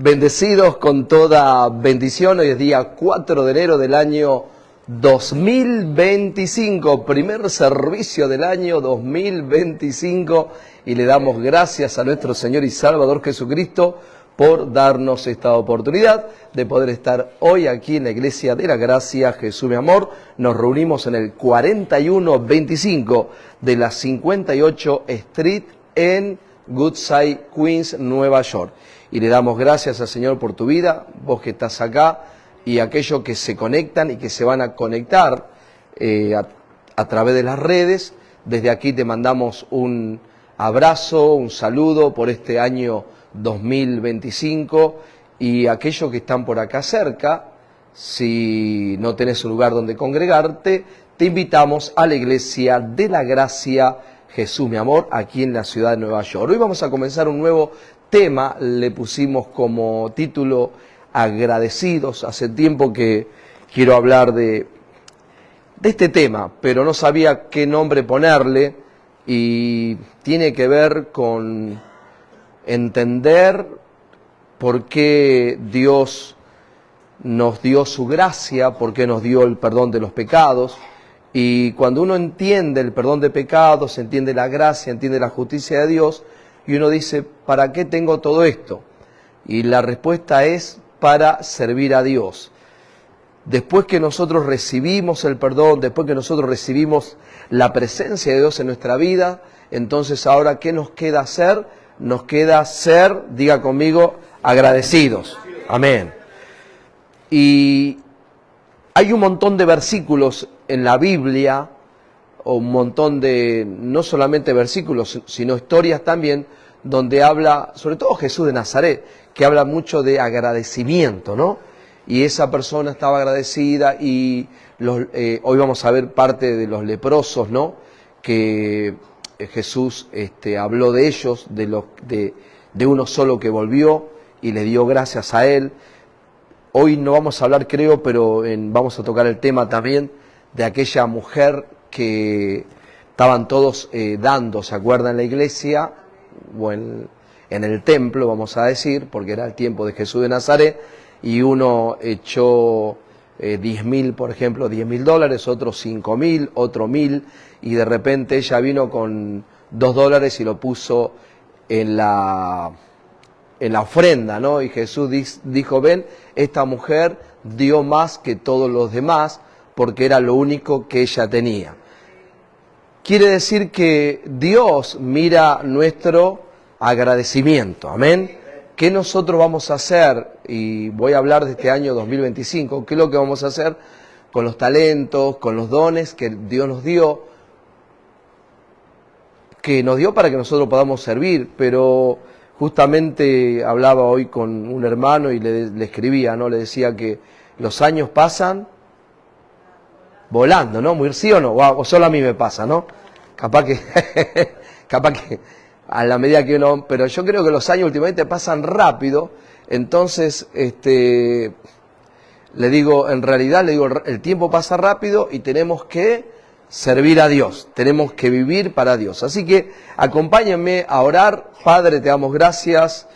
Bendecidos con toda bendición. Hoy es día 4 de enero del año 2025, primer servicio del año 2025, y le damos gracias a nuestro Señor y Salvador Jesucristo por darnos esta oportunidad de poder estar hoy aquí en la Iglesia de la Gracia Jesús mi Amor. Nos reunimos en el 4125 de la 58 Street en Woodside, Queens, Nueva York. Y le damos gracias al Señor por tu vida, vos que estás acá, y aquellos que se conectan y que se van a conectar a través de las redes. Desde aquí te mandamos un abrazo, un saludo por este año 2025, y aquellos que están por acá cerca, si no tenés un lugar donde congregarte, te invitamos a la Iglesia de la Gracia Jesús mi Amor, aquí en la ciudad de Nueva York. Hoy vamos a comenzar un nuevo tema, le pusimos como título agradecidos. Hace tiempo que quiero hablar de este tema, pero no sabía qué nombre ponerle, y tiene que ver con entender por qué Dios nos dio su gracia, por qué nos dio el perdón de los pecados. Y cuando uno entiende el perdón de pecados, entiende la gracia, entiende la justicia de Dios, y uno dice, ¿para qué tengo todo esto? Y la respuesta es para servir a Dios. Después que nosotros recibimos el perdón, después que nosotros recibimos la presencia de Dios en nuestra vida, entonces ahora, ¿qué nos queda hacer? Nos queda ser, diga conmigo, agradecidos. Amén. Y hay un montón de versículos en la Biblia, o un montón de, no solamente versículos, sino historias también, donde habla, sobre todo Jesús de Nazaret, que habla mucho de agradecimiento, ¿no? Y esa persona estaba agradecida, y hoy vamos a ver parte de los leprosos, ¿no? Que Jesús habló de ellos, de uno solo que volvió y le dio gracias a él. Hoy no vamos a hablar, creo, pero vamos a tocar el tema también de aquella mujer que estaban todos dando, ¿se acuerdan? En la iglesia, o en el templo, vamos a decir, porque era el tiempo de Jesús de Nazaret, y uno echó 10.000, por ejemplo, $10.000, otro 5.000, otro 1.000, y de repente ella vino con $2 y lo puso en la ofrenda, ¿no? Y Jesús dijo, ven, esta mujer dio más que todos los demás, porque era lo único que ella tenía. Quiere decir que Dios mira nuestro agradecimiento, amén. ¿Qué nosotros vamos a hacer? Y voy a hablar de este año 2025, ¿qué es lo que vamos a hacer con los talentos, con los dones que Dios nos dio? Que nos dio para que nosotros podamos servir. Pero justamente hablaba hoy con un hermano y le escribía, ¿no? Le decía que los años pasan volando, ¿no? Muy, ¿sí o no? O solo a mí me pasa, ¿no? Capaz que a la medida que uno, pero yo creo que los años últimamente pasan rápido. Entonces, le digo, en realidad, el tiempo pasa rápido y tenemos que servir a Dios, tenemos que vivir para Dios. Así que acompáñenme a orar. Padre, te damos gracias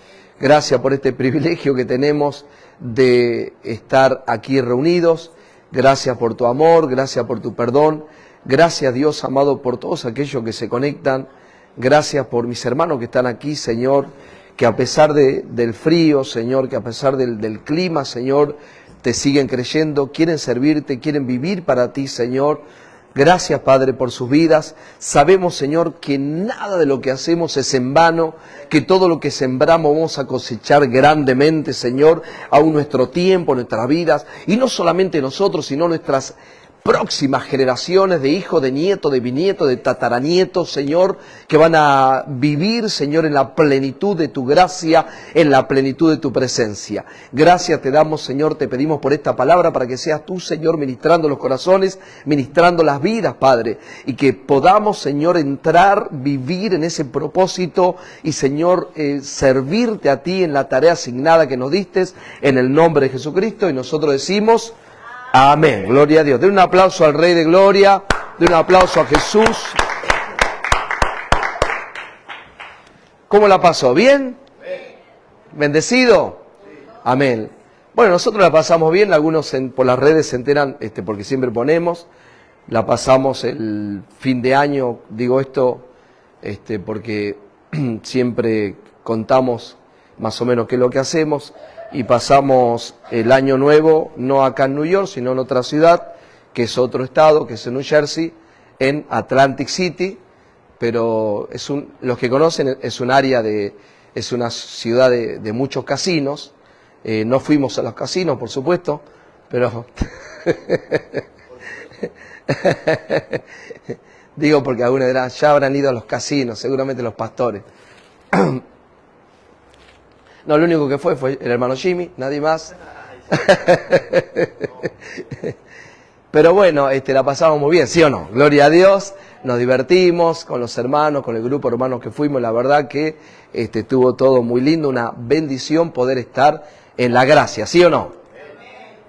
por este privilegio que tenemos de estar aquí reunidos. Gracias por tu amor, gracias por tu perdón. Gracias, Dios amado, por todos aquellos que se conectan. Gracias por mis hermanos que están aquí, Señor, que a pesar del frío, Señor, que a pesar del clima, Señor, te siguen creyendo, quieren servirte, quieren vivir para ti, Señor. Gracias, Padre, por sus vidas. Sabemos, Señor, que nada de lo que hacemos es en vano, que todo lo que sembramos vamos a cosechar grandemente, Señor, aún nuestro tiempo, nuestras vidas, y no solamente nosotros, sino nuestras próximas generaciones de hijos, de nietos, de bisnietos, de tataranietos, Señor, que van a vivir, Señor, en la plenitud de tu gracia, en la plenitud de tu presencia. Gracias te damos, Señor, te pedimos por esta palabra para que seas tú, Señor, ministrando los corazones, ministrando las vidas, Padre, y que podamos, Señor, entrar, vivir en ese propósito y, Señor, servirte a ti en la tarea asignada que nos diste, en el nombre de Jesucristo. Y nosotros decimos amén. Gloria a Dios. Den un aplauso al Rey de Gloria. Den un aplauso a Jesús. ¿Cómo la pasó? ¿Bien? ¿Bendecido? Amén. Bueno, nosotros la pasamos bien, algunos por las redes se enteran, porque siempre ponemos, la pasamos el fin de año, digo esto, porque siempre contamos más o menos qué es lo que hacemos, y pasamos el año nuevo, no acá en New York, sino en otra ciudad, que es otro estado, que es en New Jersey, en Atlantic City, pero los que conocen, es un área es una ciudad de muchos casinos. No fuimos a los casinos, por supuesto, pero digo porque algunos dirán, ya habrán ido a los casinos, seguramente los pastores. No, lo único que fue el hermano Jimmy, nadie más. Pero bueno, la pasamos muy bien, ¿sí o no? Gloria a Dios, nos divertimos con los hermanos, con el grupo de hermanos que fuimos, la verdad que estuvo todo muy lindo, una bendición poder estar en la gracia, ¿sí o no?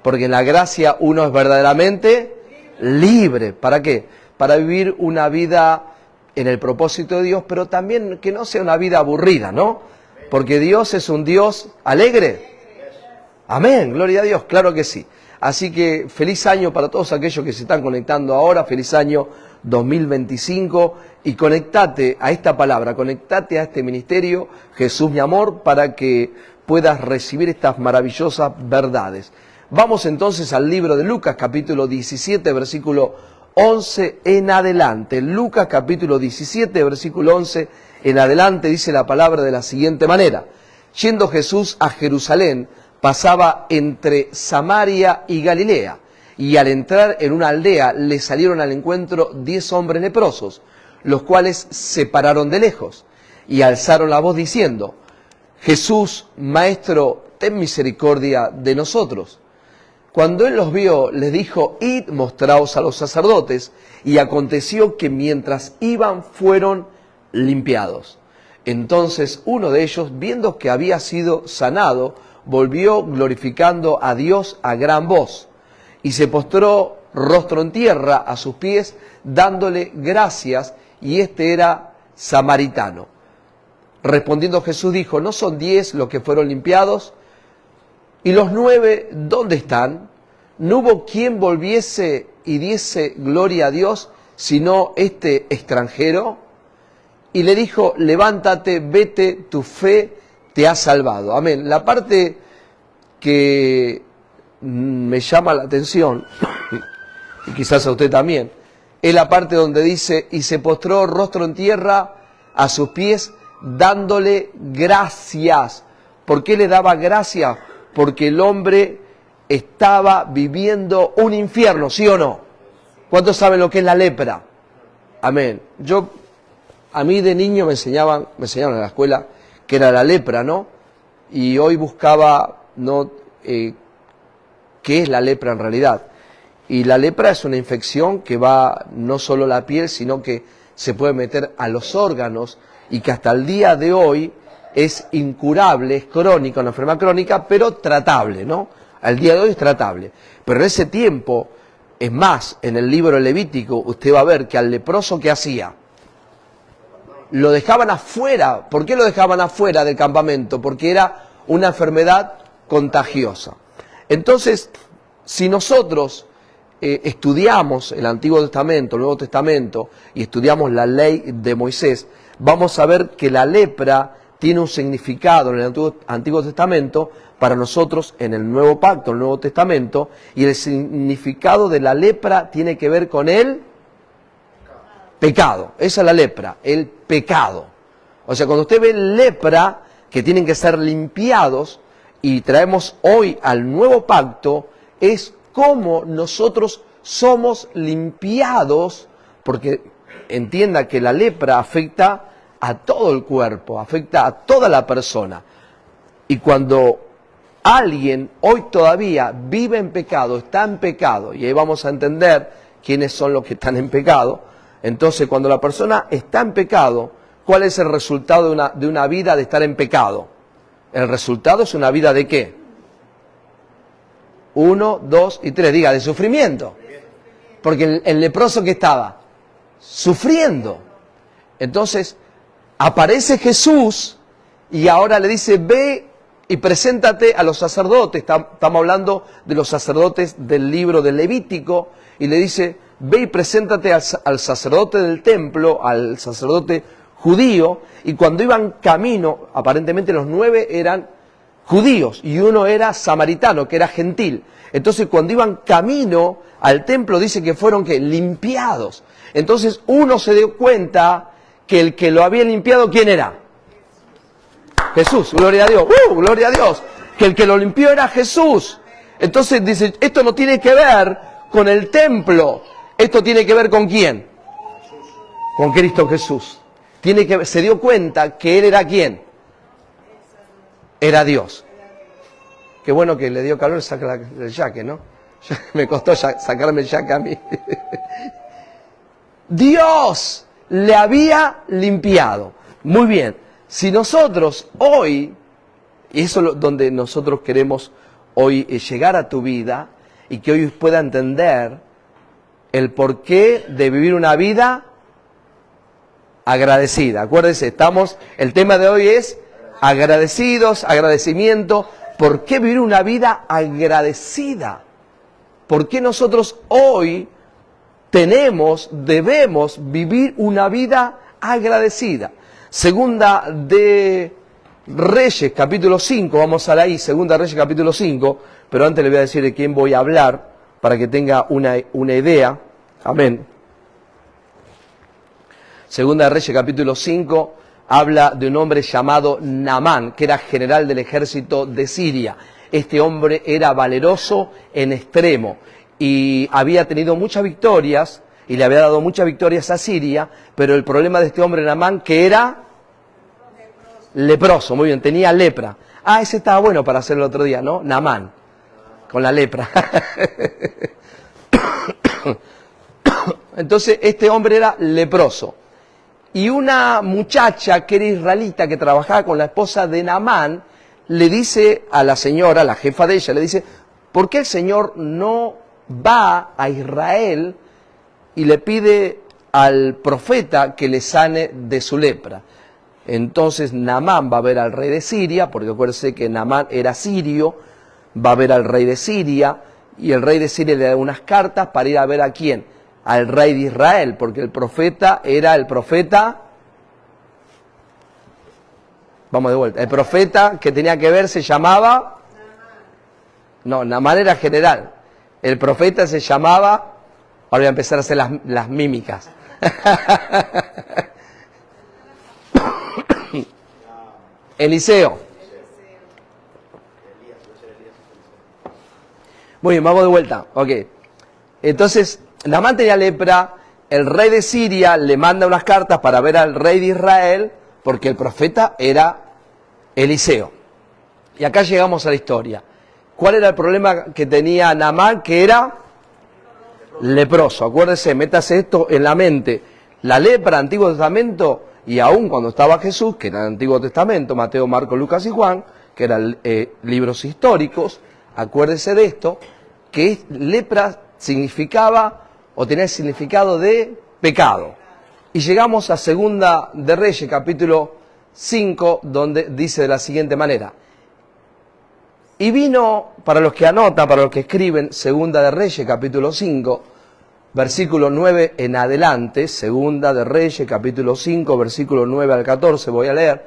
Porque en la gracia uno es verdaderamente libre. ¿Para qué? Para vivir una vida en el propósito de Dios, pero también que no sea una vida aburrida, ¿no? Porque Dios es un Dios alegre. Amén, gloria a Dios, claro que sí. Así que feliz año para todos aquellos que se están conectando ahora, feliz año 2025, y conectate a esta palabra, conectate a este ministerio, Jesús mi amor, para que puedas recibir estas maravillosas verdades. Vamos entonces al libro de Lucas, capítulo 17, versículo 11 en adelante. Lucas, capítulo 17, versículo 11 en adelante, dice la palabra de la siguiente manera. Yendo Jesús a Jerusalén, pasaba entre Samaria y Galilea, y al entrar en una aldea le salieron al encuentro 10 hombres leprosos, los cuales se pararon de lejos y alzaron la voz diciendo: Jesús, Maestro, ten misericordia de nosotros. Cuando él los vio, les dijo: id, mostraos a los sacerdotes. Y aconteció que mientras iban fueron limpiados. Entonces uno de ellos, viendo que había sido sanado, volvió glorificando a Dios a gran voz, y se postró rostro en tierra a sus pies, dándole gracias, y era samaritano. Respondiendo Jesús dijo: ¿no son 10 los que fueron limpiados? ¿Y los 9 dónde están? No hubo quien volviese y diese gloria a Dios, sino este extranjero. Y le dijo: levántate, vete, tu fe te ha salvado. Amén. La parte que me llama la atención, y quizás a usted también, es la parte donde dice: y se postró rostro en tierra a sus pies, dándole gracias. ¿Por qué le daba gracias? Porque el hombre estaba viviendo un infierno, ¿sí o no? ¿Cuántos saben lo que es la lepra? Amén. A mí de niño me enseñaron en la escuela que era la lepra, ¿no? Y hoy buscaba, ¿no?, qué es la lepra en realidad. Y la lepra es una infección que va no solo a la piel, sino que se puede meter a los órganos, y que hasta el día de hoy es incurable, es crónica, una enfermedad crónica, pero tratable, ¿no? Al día de hoy es tratable. Pero en ese tiempo, es más, en el libro Levítico, usted va a ver que al leproso, ¿qué hacía? Lo dejaban afuera. ¿Por qué lo dejaban afuera del campamento? Porque era una enfermedad contagiosa. Entonces, si nosotros estudiamos el Antiguo Testamento, el Nuevo Testamento, y estudiamos la ley de Moisés, vamos a ver que la lepra tiene un significado en el Antiguo Testamento para nosotros en el Nuevo Pacto, el Nuevo Testamento, y el significado de la lepra tiene que ver con el pecado. Esa es la lepra, el pecado. O sea, cuando usted ve lepra, que tienen que ser limpiados, y traemos hoy al Nuevo Pacto, es cómo nosotros somos limpiados, porque entienda que la lepra afecta a todo el cuerpo, afecta a toda la persona. Y cuando alguien hoy todavía vive en pecado, está en pecado, y ahí vamos a entender quiénes son los que están en pecado. Entonces, cuando la persona está en pecado, ¿cuál es el resultado de una vida de estar en pecado? El resultado es una vida ¿de qué? 1, 2 y 3, diga, de sufrimiento. Porque el leproso que estaba sufriendo. Entonces, aparece Jesús y ahora le dice: ve y preséntate a los sacerdotes. Estamos hablando de los sacerdotes del libro del Levítico, y le dice, ve y preséntate al sacerdote del templo, al sacerdote judío, y cuando iban camino, aparentemente los 9 eran judíos, y uno era samaritano, que era gentil. Entonces cuando iban camino al templo, dice que fueron limpiados. Entonces uno se dio cuenta que el que lo había limpiado, ¿quién era? Jesús, gloria a Dios, gloria a Dios, que el que lo limpió era Jesús. Entonces dice, esto no tiene que ver con el templo, esto tiene que ver con ¿quién? Con Cristo Jesús. Se dio cuenta que Él era ¿quién? Era Dios. Qué bueno que le dio calor sacar el jaque, ¿no? Me costó sacarme el jaque a mí. Dios le había limpiado. Muy bien. Si nosotros hoy, y eso es donde nosotros queremos hoy llegar a tu vida, y que hoy pueda entender el porqué de vivir una vida agradecida. Acuérdense, el tema de hoy es agradecidos, agradecimiento. ¿Por qué vivir una vida agradecida? ¿Por qué nosotros hoy debemos vivir una vida agradecida? Segunda de Reyes, capítulo 5, vamos a ahí, Segunda de Reyes, capítulo 5, pero antes le voy a decir de quién voy a hablar, para que tenga una idea. Amén. Segunda de Reyes, capítulo 5, habla de un hombre llamado Naamán, que era general del ejército de Siria. Este hombre era valeroso en extremo y había tenido muchas victorias, y le había dado muchas victorias a Siria, pero el problema de este hombre Naamán, que era leproso, muy bien, tenía lepra. Ah, ese estaba bueno para hacerlo el otro día, ¿no? Naamán, con la lepra. Entonces, este hombre era leproso. Y una muchacha que era israelita, que trabajaba con la esposa de Naamán, le dice a la señora, la jefa de ella, le dice, ¿por qué el Señor no va a Israel y le pide al profeta que le sane de su lepra? Entonces Naamán va a ver al rey de Siria, porque acuérdense que Naamán era sirio, va a ver al rey de Siria, y el rey de Siria le da unas cartas para ir a ver a quién, al rey de Israel, porque el profeta era el profeta, vamos de vuelta, el profeta que tenía que ver se llamaba, no, Naamán era general, el profeta se llamaba, ahora voy a empezar a hacer las mímicas. Eliseo. Muy bien, vamos de vuelta. Ok. Entonces, Naamán tenía lepra, el rey de Siria le manda unas cartas para ver al rey de Israel, porque el profeta era Eliseo. Y acá llegamos a la historia. ¿Cuál era el problema que tenía Naamán? Que era leproso. Acuérdese, métase esto en la mente. La lepra, Antiguo Testamento, y aún cuando estaba Jesús, que era el Antiguo Testamento, Mateo, Marcos, Lucas y Juan, que eran libros históricos, acuérdese de esto, que lepra significaba o tenía el significado de pecado. Y llegamos a Segunda de Reyes, capítulo 5, donde dice de la siguiente manera. Y vino, para los que anotan, para los que escriben, Segunda de Reyes, capítulo 5, versículo 9 en adelante, Segunda de Reyes, capítulo 5, versículo 9 al 14, voy a leer,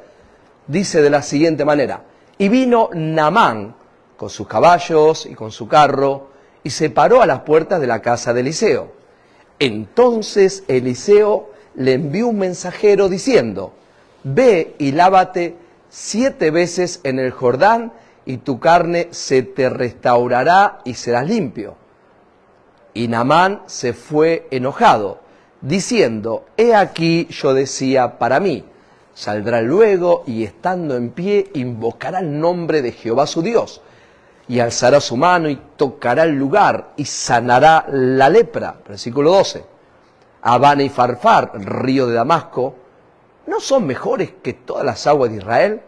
dice de la siguiente manera. Y vino Naamán con sus caballos y con su carro, y se paró a las puertas de la casa de Eliseo. Entonces Eliseo le envió un mensajero diciendo, ve y lávate 7 veces en el Jordán, y tu carne se te restaurará y serás limpio. Y Naamán se fue enojado, diciendo, he aquí yo decía para mí, saldrá luego y estando en pie invocará el nombre de Jehová su Dios, y alzará su mano y tocará el lugar y sanará la lepra. Versículo 12. Abana y Farfar, río de Damasco, ¿no son mejores que todas las aguas de Israel?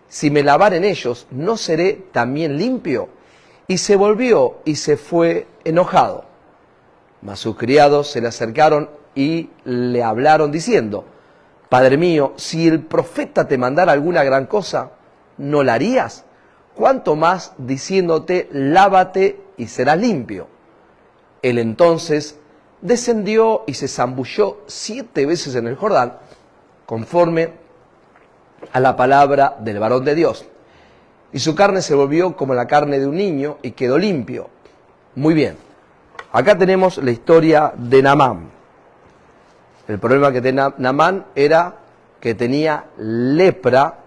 Si me lavar en ellos, ¿no seré también limpio? Y se volvió y se fue enojado. Mas sus criados se le acercaron y le hablaron diciendo, Padre mío, si el profeta te mandara alguna gran cosa, ¿no la harías? cuánto más diciéndote, lávate y serás limpio. Él entonces descendió y se zambulló 7 veces en el Jordán, conforme a la palabra del varón de Dios. Y su carne se volvió como la carne de un niño y quedó limpio. Muy bien. Acá tenemos la historia de Naamán. El problema que tenía Naamán era que tenía lepra,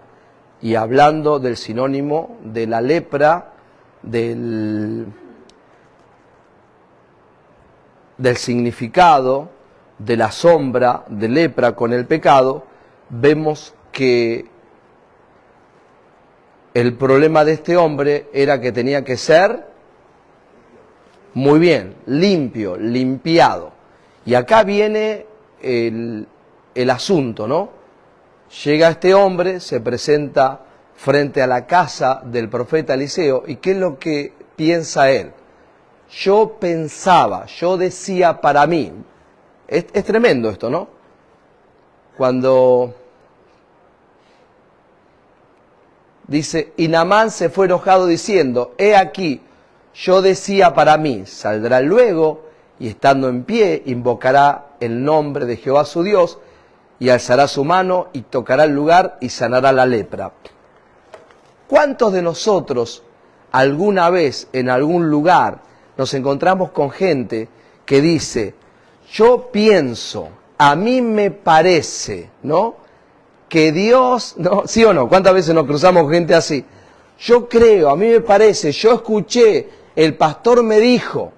y hablando del sinónimo de la lepra, del significado de la sombra de lepra con el pecado, vemos que el problema de este hombre era que tenía que ser, muy bien, limpio, limpiado. Y acá viene el asunto, ¿no? Llega este hombre, se presenta frente a la casa del profeta Eliseo, ¿y qué es lo que piensa él? Yo pensaba, yo decía para mí. Es tremendo esto, ¿no? Cuando dice, y Naamán se fue enojado diciendo, he aquí, yo decía para mí, saldrá luego y estando en pie invocará el nombre de Jehová su Dios y alzará su mano y tocará el lugar y sanará la lepra. ¿Cuántos de nosotros alguna vez en algún lugar nos encontramos con gente que dice, yo pienso, a mí me parece, ¿no?, que Dios, ¿no? ¿Sí o no? ¿Cuántas veces nos cruzamos con gente así? Yo creo, a mí me parece, yo escuché, el pastor me dijo.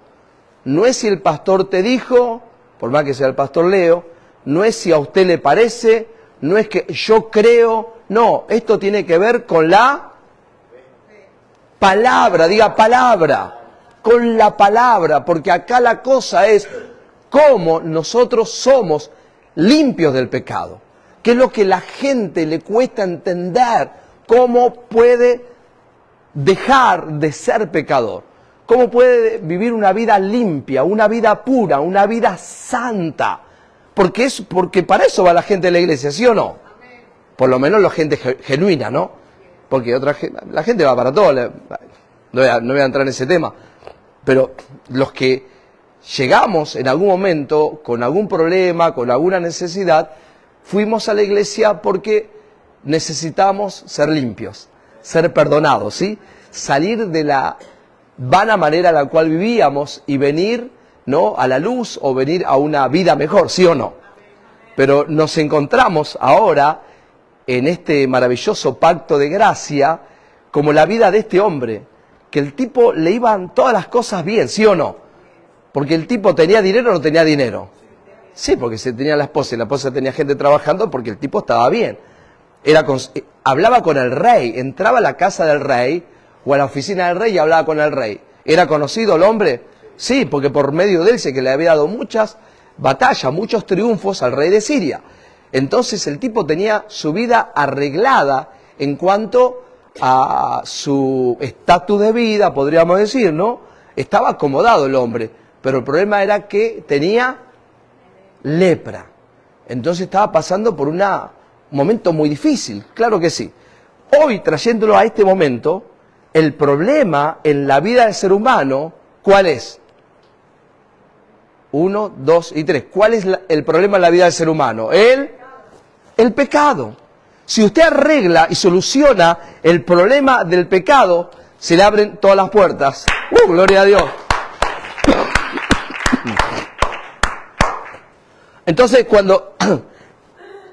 No es si el pastor te dijo, por más que sea el pastor Leo, no es si a usted le parece, no es que yo creo, no, esto tiene que ver con la palabra, diga palabra, con la palabra, porque acá la cosa es cómo nosotros somos limpios del pecado. ¿Qué es lo que la gente le cuesta entender? ¿Cómo puede dejar de ser pecador? ¿Cómo puede vivir una vida limpia, una vida pura, una vida santa? Porque para eso va la gente de la iglesia, ¿sí o no? Por lo menos la gente genuina, ¿no? Porque la gente va para todo. No voy a entrar en ese tema. Pero los que llegamos en algún momento con algún problema, con alguna necesidad, fuimos a la iglesia porque necesitamos ser limpios, ser perdonados, ¿sí? Salir de la vana manera en la cual vivíamos y venir, ¿no?, a la luz o venir a una vida mejor, ¿sí o no? Pero nos encontramos ahora en este maravilloso pacto de gracia como la vida de este hombre, que el tipo le iban todas las cosas bien, ¿sí o no? Porque el tipo tenía dinero o no tenía dinero. Sí, porque se tenía la esposa y la esposa tenía gente trabajando porque el tipo estaba bien. Hablaba con el rey, entraba a la casa del rey o a la oficina del rey y hablaba con el rey. ¿Era conocido el hombre? Sí, porque por medio de él sé que le había dado muchas batallas, muchos triunfos al rey de Siria. Entonces el tipo tenía su vida arreglada en cuanto a su estatus de vida, podríamos decir, ¿no? Estaba acomodado el hombre, pero el problema era que tenía lepra. Entonces estaba pasando por un momento muy difícil, claro que sí. Hoy, trayéndolo a este momento, el problema en la vida del ser humano, ¿cuál es? 1, 2 y 3. ¿Cuál es el problema en la vida del ser humano? El pecado. Si usted arregla y soluciona el problema del pecado, se le abren todas las puertas. ¡Gloria a Dios! Entonces, cuando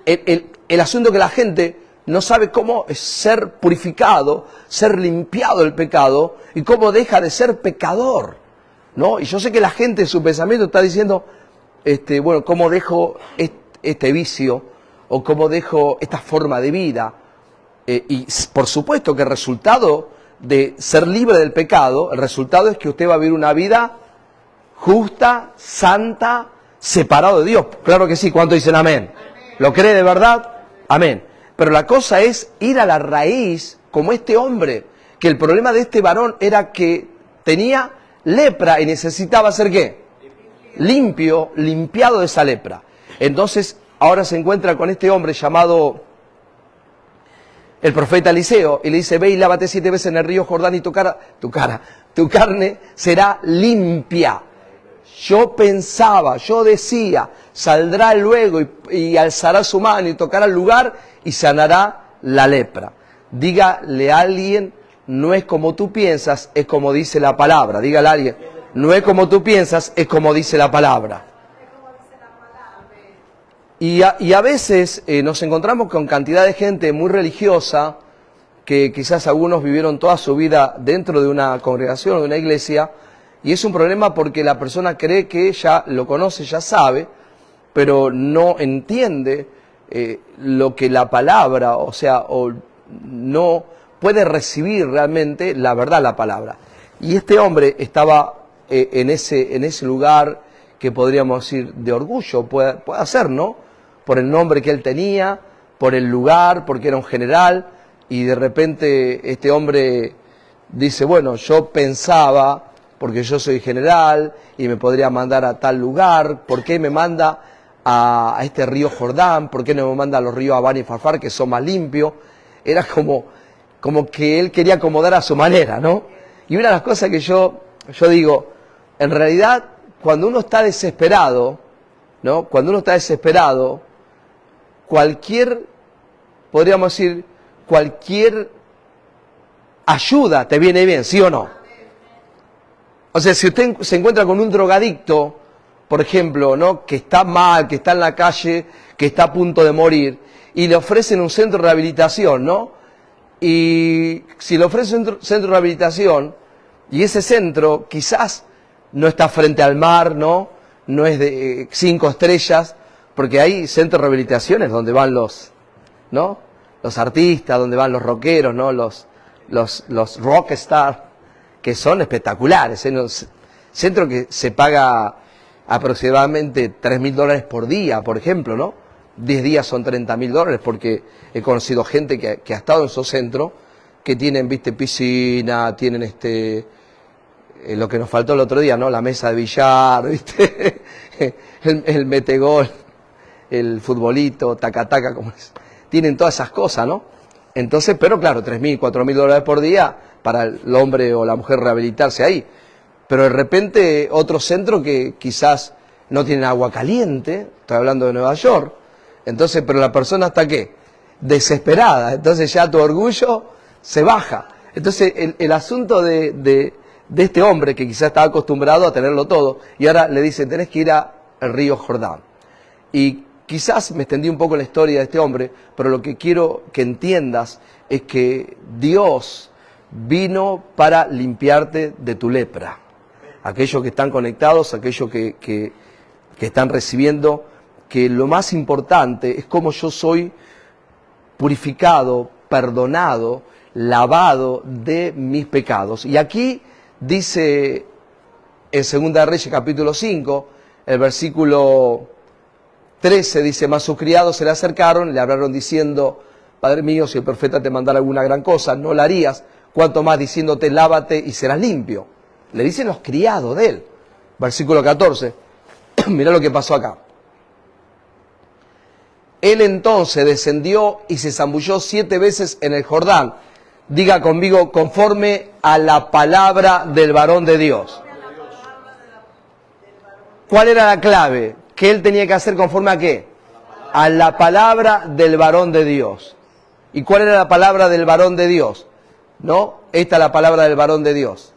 el asunto que la gente no sabe cómo ser purificado, ser limpiado del pecado y cómo deja de ser pecador, ¿no? Y yo sé que la gente en su pensamiento está diciendo, bueno, ¿cómo dejo este vicio? ¿O cómo dejo esta forma de vida? Y por supuesto que el resultado de ser libre del pecado, el resultado es que usted va a vivir una vida justa, santa, separado de Dios. Claro que sí, ¿cuánto dicen amén? ¿Lo cree de verdad? Amén. Pero la cosa es ir a la raíz, como este hombre, que el problema de este varón era que tenía lepra y necesitaba ser ¿qué? Limpio, limpiado de esa lepra. Entonces, ahora se encuentra con este hombre llamado el profeta Eliseo y le dice, ve y lávate 7 veces en el río Jordán y tu carne será limpia. Yo pensaba, yo decía, saldrá luego y alzará su mano y tocará el lugar y sanará la lepra. Dígale a alguien, no es como tú piensas, es como dice la palabra. Dígale a alguien, no es como tú piensas, es como dice la palabra. Y a veces nos encontramos con cantidad de gente muy religiosa, que quizás algunos vivieron toda su vida dentro de una congregación, de una iglesia, y es un problema porque la persona cree que ya lo conoce, ya sabe, pero no entiende lo que la palabra, o no puede recibir realmente la verdad, la palabra. Y este hombre estaba en ese lugar que podríamos decir de orgullo, puede ser, ¿no? Por el nombre que él tenía, por el lugar, porque era un general, y de repente este hombre dice, bueno, yo pensaba, porque yo soy general y me podría mandar a tal lugar, ¿por qué me manda a este río Jordán? ¿Por qué no me manda a los ríos Abán y Farfar, que son más limpios? Era como que él quería acomodar a su manera, ¿no? Y una de las cosas que yo digo, en realidad, cuando uno está desesperado, ¿no? Cuando uno está desesperado, podríamos decir, cualquier ayuda te viene bien, ¿sí o no? O sea, si usted se encuentra con un drogadicto, por ejemplo, ¿no? Que está mal, que está en la calle, que está a punto de morir, y le ofrecen un centro de rehabilitación, ¿no? Y si le ofrecen un centro de rehabilitación, y ese centro quizás no está frente al mar, ¿no? No es de 5 estrellas, porque hay centros de rehabilitaciones donde van los artistas, donde van los rockeros, ¿no? Los rockstars, que son espectaculares, en un centro que se paga aproximadamente $3.000 por día, por ejemplo, ¿no? 10 días son $30.000, porque he conocido gente que ha estado en esos centros, que tienen, viste, piscina, tienen lo que nos faltó el otro día, ¿no? La mesa de billar, viste, el metegol, el futbolito, taca-taca, como es. Tienen todas esas cosas, ¿no? Entonces, pero claro, $3.000, $4.000 por día para el hombre o la mujer rehabilitarse ahí. Pero de repente otro centro que quizás no tienen agua caliente, estoy hablando de Nueva York, entonces, pero la persona está ¿qué? Desesperada, entonces ya tu orgullo se baja. Entonces el asunto de este hombre que quizás estaba acostumbrado a tenerlo todo, y ahora le dicen, tenés que ir al río Jordán. Y quizás me extendí un poco la historia de este hombre, pero lo que quiero que entiendas es que Dios vino para limpiarte de tu lepra. Aquellos que están conectados, aquellos que están recibiendo, que lo más importante es cómo yo soy purificado, perdonado, lavado de mis pecados. Y aquí dice en 2 Reyes capítulo 5, el versículo 13, dice, mas sus criados se le acercaron, le hablaron diciendo, Padre mío, si el profeta te mandara alguna gran cosa, no la harías, cuanto más diciéndote, lávate y serás limpio. Le dicen los criados de él. Versículo 14, mirá lo que pasó acá. Él entonces descendió y se zambulló 7 veces en el Jordán. Diga conmigo, conforme a la palabra del varón de Dios. ¿Cuál era la clave? Que él tenía que hacer conforme a qué? A la palabra del varón de Dios. ¿Y cuál era la palabra del varón de Dios? ¿No? Esta es la palabra del varón de Dios.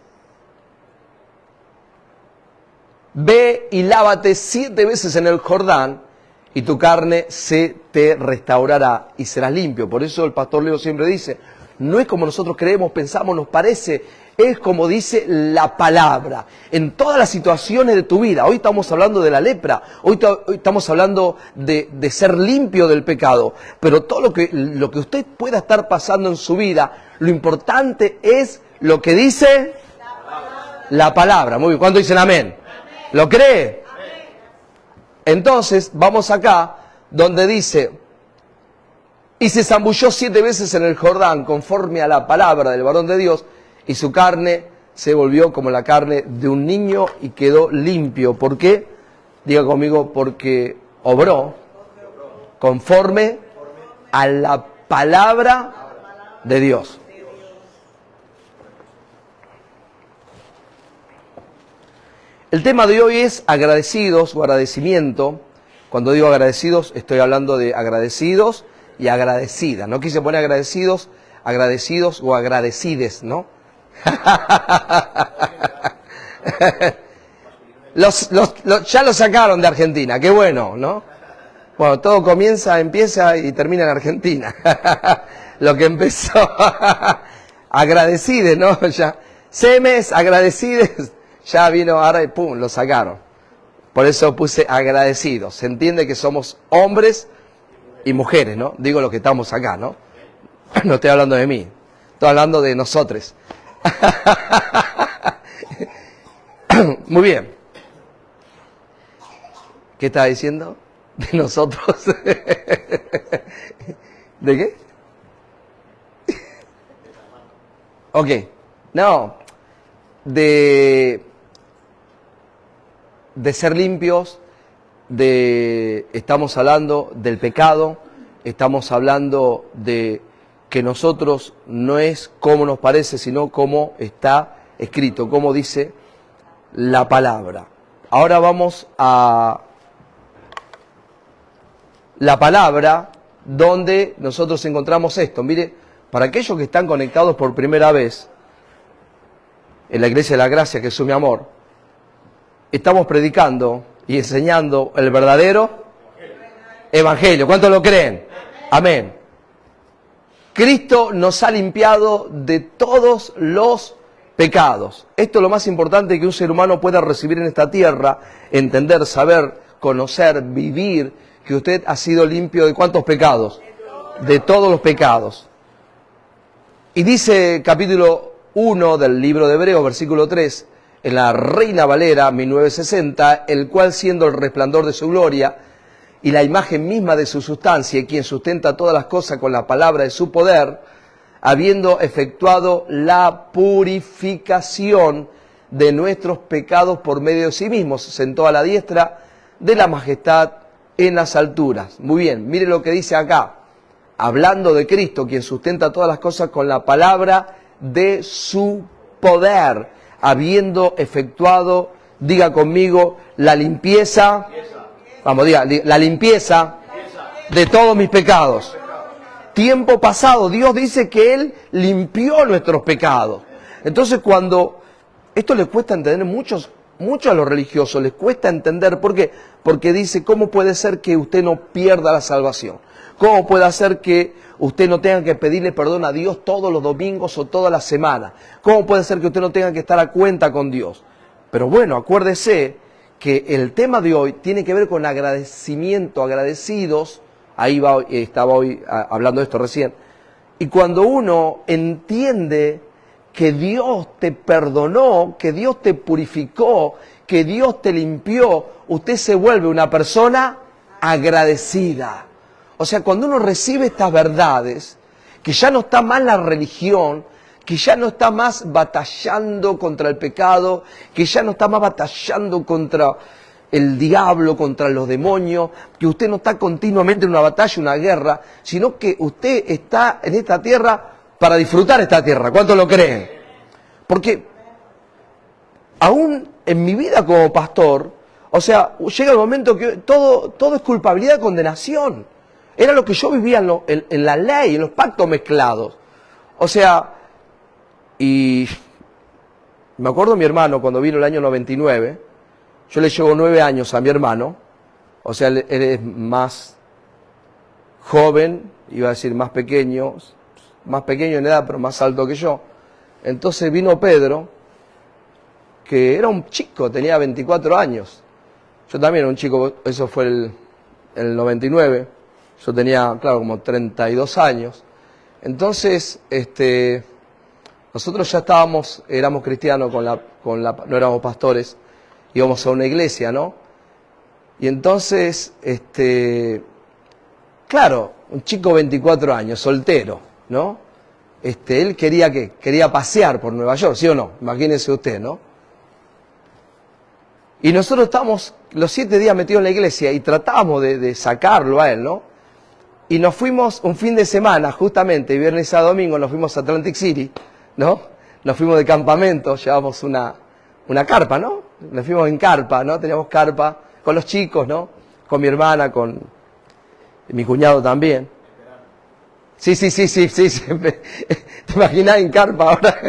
Ve y lávate 7 veces en el Jordán y tu carne se te restaurará y serás limpio. Por eso el pastor Leo siempre dice, no es como nosotros creemos, pensamos, nos parece, es como dice la palabra. En todas las situaciones de tu vida, hoy estamos hablando de la lepra, hoy estamos hablando de ser limpio del pecado, pero todo lo que usted pueda estar pasando en su vida, lo importante es lo que dice la palabra. Muy bien, ¿cuántos dicen amén? ¿Lo cree? Entonces, vamos acá, donde dice, y se zambulló 7 veces en el Jordán, conforme a la palabra del varón de Dios, y su carne se volvió como la carne de un niño y quedó limpio. ¿Por qué? Diga conmigo, porque obró conforme a la palabra de Dios. El tema de hoy es agradecidos o agradecimiento. Cuando digo agradecidos, estoy hablando de agradecidos y agradecidas. No quise poner agradecidos, agradecidos o agradecides, ¿no? Ya lo sacaron de Argentina, qué bueno, ¿no? Bueno, todo empieza y termina en Argentina. Lo que empezó, agradecides, ¿no? Ya, semes, agradecides, ya vino ahora y pum, lo sacaron. Por eso puse agradecidos. Se entiende que somos hombres y mujeres, ¿no? Digo lo que estamos acá, ¿no? No estoy hablando de mí, estoy hablando de nosotros. Muy bien. ¿Qué estaba diciendo? De nosotros. ¿De qué? Ok. No. De ser limpios, estamos hablando del pecado, estamos hablando de que nosotros no es como nos parece, sino como está escrito, como dice la palabra. Ahora vamos a la palabra donde nosotros encontramos esto. Mire, para aquellos que están conectados por primera vez en la Iglesia de la Gracia, que es mi amor, estamos predicando y enseñando el verdadero Evangelio. ¿Cuántos lo creen? Amén. Cristo nos ha limpiado de todos los pecados. Esto es lo más importante que un ser humano pueda recibir en esta tierra, entender, saber, conocer, vivir, que usted ha sido limpio de ¿cuántos pecados? De todos los pecados. Y dice capítulo 1 del libro de Hebreos, versículo 3, en la Reina Valera 1960, el cual siendo el resplandor de su gloria y la imagen misma de su sustancia, y quien sustenta todas las cosas con la palabra de su poder, habiendo efectuado la purificación de nuestros pecados por medio de sí mismo, se sentó a la diestra de la majestad en las alturas. Muy bien, mire lo que dice acá, hablando de Cristo, quien sustenta todas las cosas con la palabra de su poder, habiendo efectuado, diga conmigo, la limpieza, vamos, diga, la limpieza de todos mis pecados. Tiempo pasado, Dios dice que Él limpió nuestros pecados. Entonces cuando, esto les cuesta entender mucho a los religiosos, les cuesta entender, ¿por qué? Porque dice, ¿cómo puede ser que usted no pierda la salvación? ¿Cómo puede ser que usted no tenga que pedirle perdón a Dios todos los domingos o toda la semana? ¿Cómo puede ser que usted no tenga que estar a cuenta con Dios? Pero bueno, acuérdese que el tema de hoy tiene que ver con agradecimiento, agradecidos. Ahí estaba hoy hablando de esto recién. Y cuando uno entiende que Dios te perdonó, que Dios te purificó, que Dios te limpió, usted se vuelve una persona agradecida. O sea, cuando uno recibe estas verdades, que ya no está más la religión, que ya no está más batallando contra el pecado, que ya no está más batallando contra el diablo, contra los demonios, que usted no está continuamente en una batalla, una guerra, sino que usted está en esta tierra para disfrutar esta tierra. ¿Cuántos lo creen? Porque aún en mi vida como pastor, o sea, llega el momento que todo es culpabilidad y condenación. Era lo que yo vivía en la ley, en los pactos mezclados. O sea, y me acuerdo mi hermano cuando vino el año 99, yo le llevo 9 años a mi hermano, o sea, él es más joven, iba a decir más pequeño en edad, pero más alto que yo. Entonces vino Pedro, que era un chico, tenía 24 años. Yo también era un chico, eso fue el 99. Yo tenía, claro, como 32 años. Entonces, nosotros ya éramos cristianos no éramos pastores, íbamos a una iglesia, ¿no? Y entonces, claro, un chico 24 años, soltero, ¿no? Él quería pasear por Nueva York, ¿sí o no? Imagínese usted, ¿no? Y nosotros estábamos los 7 días metidos en la iglesia y tratábamos de sacarlo a él, ¿no? Y nos fuimos un fin de semana, justamente, viernes a domingo, nos fuimos a Atlantic City, ¿no? Nos fuimos de campamento, llevamos una carpa, ¿no? Nos fuimos en carpa, ¿no? Teníamos carpa con los chicos, ¿no? Con mi hermana, con mi cuñado también. Sí. ¿Te imaginás en carpa ahora?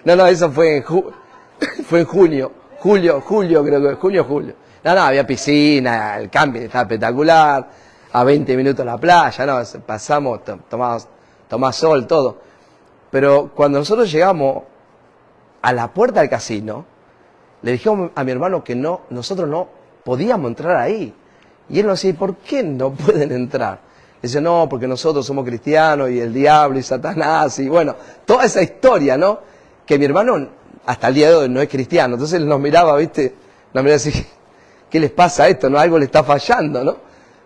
No, eso fue en junio. Julio creo que, julio. No, había piscina, el camping estaba espectacular, a 20 minutos la playa, no, pasamos, tomás sol, todo. Pero cuando nosotros llegamos a la puerta del casino, le dijimos a mi hermano que nosotros no podíamos entrar ahí. Y él nos decía, ¿por qué no pueden entrar? Dice, no, porque nosotros somos cristianos y el diablo y Satanás y bueno, toda esa historia, ¿no? Que mi hermano hasta el día de hoy no es cristiano. Entonces él nos miraba, ¿viste? Nos miraba así, ¿qué les pasa a esto? ¿No? Algo le está fallando, ¿no?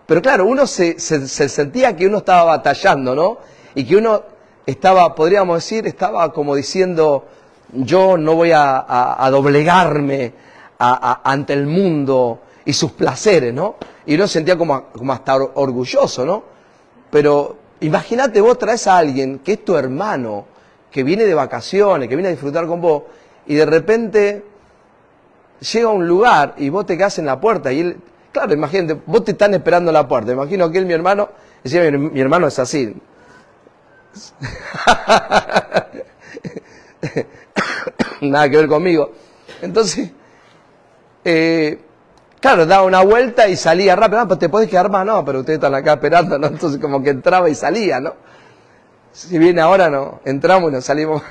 Pero claro, uno se sentía que uno estaba batallando, ¿no? Y que uno estaba, podríamos decir, estaba como diciendo, yo no voy a doblegarme ante el mundo y sus placeres, ¿no? Y uno se sentía como hasta orgulloso, ¿no? Pero imagínate, vos traes a alguien que es tu hermano, que viene de vacaciones, que viene a disfrutar con vos, y de repente llega a un lugar y vos te quedás en la puerta y él, claro, imagínate, vos te están esperando en la puerta. Imagino que él, mi hermano, decía, mi hermano es así. Nada que ver conmigo. Entonces, claro, daba una vuelta y salía rápido. No, pues te podés quedar más, no, pero ustedes están acá esperando, ¿no? Entonces como que entraba y salía, ¿no? Si viene ahora, no, entramos y nos salimos.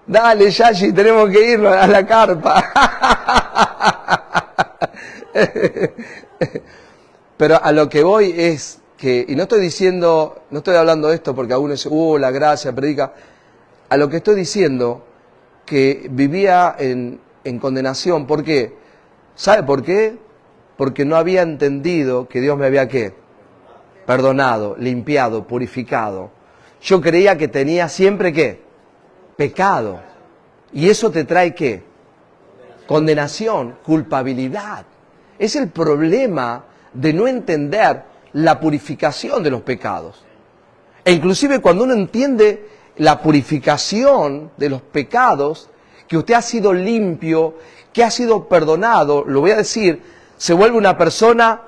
Dale, Yashi, tenemos que irnos a la carpa. Pero a lo que voy es que, y no estoy hablando de esto porque alguno dice, la gracia, predica. A lo que estoy diciendo, que vivía en condenación. ¿Por qué? ¿Sabe por qué? Porque no había entendido que Dios me había, ¿qué? Perdonado, limpiado, purificado. Yo creía que tenía siempre, ¿qué? Pecado. Y eso te trae, ¿qué? Condenación, culpabilidad. Es el problema de no entender la purificación de los pecados. E inclusive cuando uno entiende la purificación de los pecados, que usted ha sido limpio, que ha sido perdonado, lo voy a decir, se vuelve una persona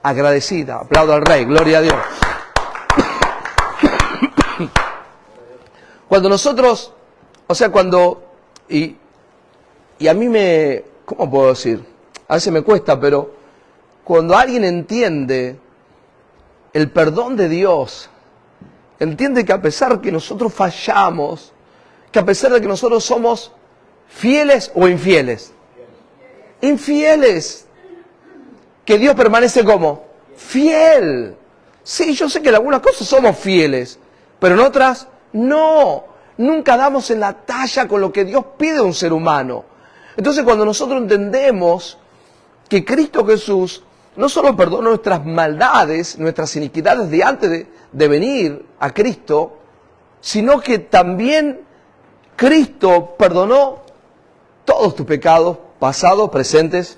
agradecida. Aplaudo al Rey, gloria a Dios. Cuando nosotros, y a mí ¿cómo puedo decir? A veces me cuesta, pero cuando alguien entiende el perdón de Dios, entiende que a pesar que nosotros fallamos, que a pesar de que nosotros somos fieles o infieles, que Dios permanece como fiel. Sí, yo sé que en algunas cosas somos fieles, pero en otras no. Nunca damos en la talla con lo que Dios pide de un ser humano. Entonces cuando nosotros entendemos que Cristo Jesús no solo perdonó nuestras maldades, nuestras iniquidades de antes de venir a Cristo, sino que también Cristo perdonó todos tus pecados, pasados, presentes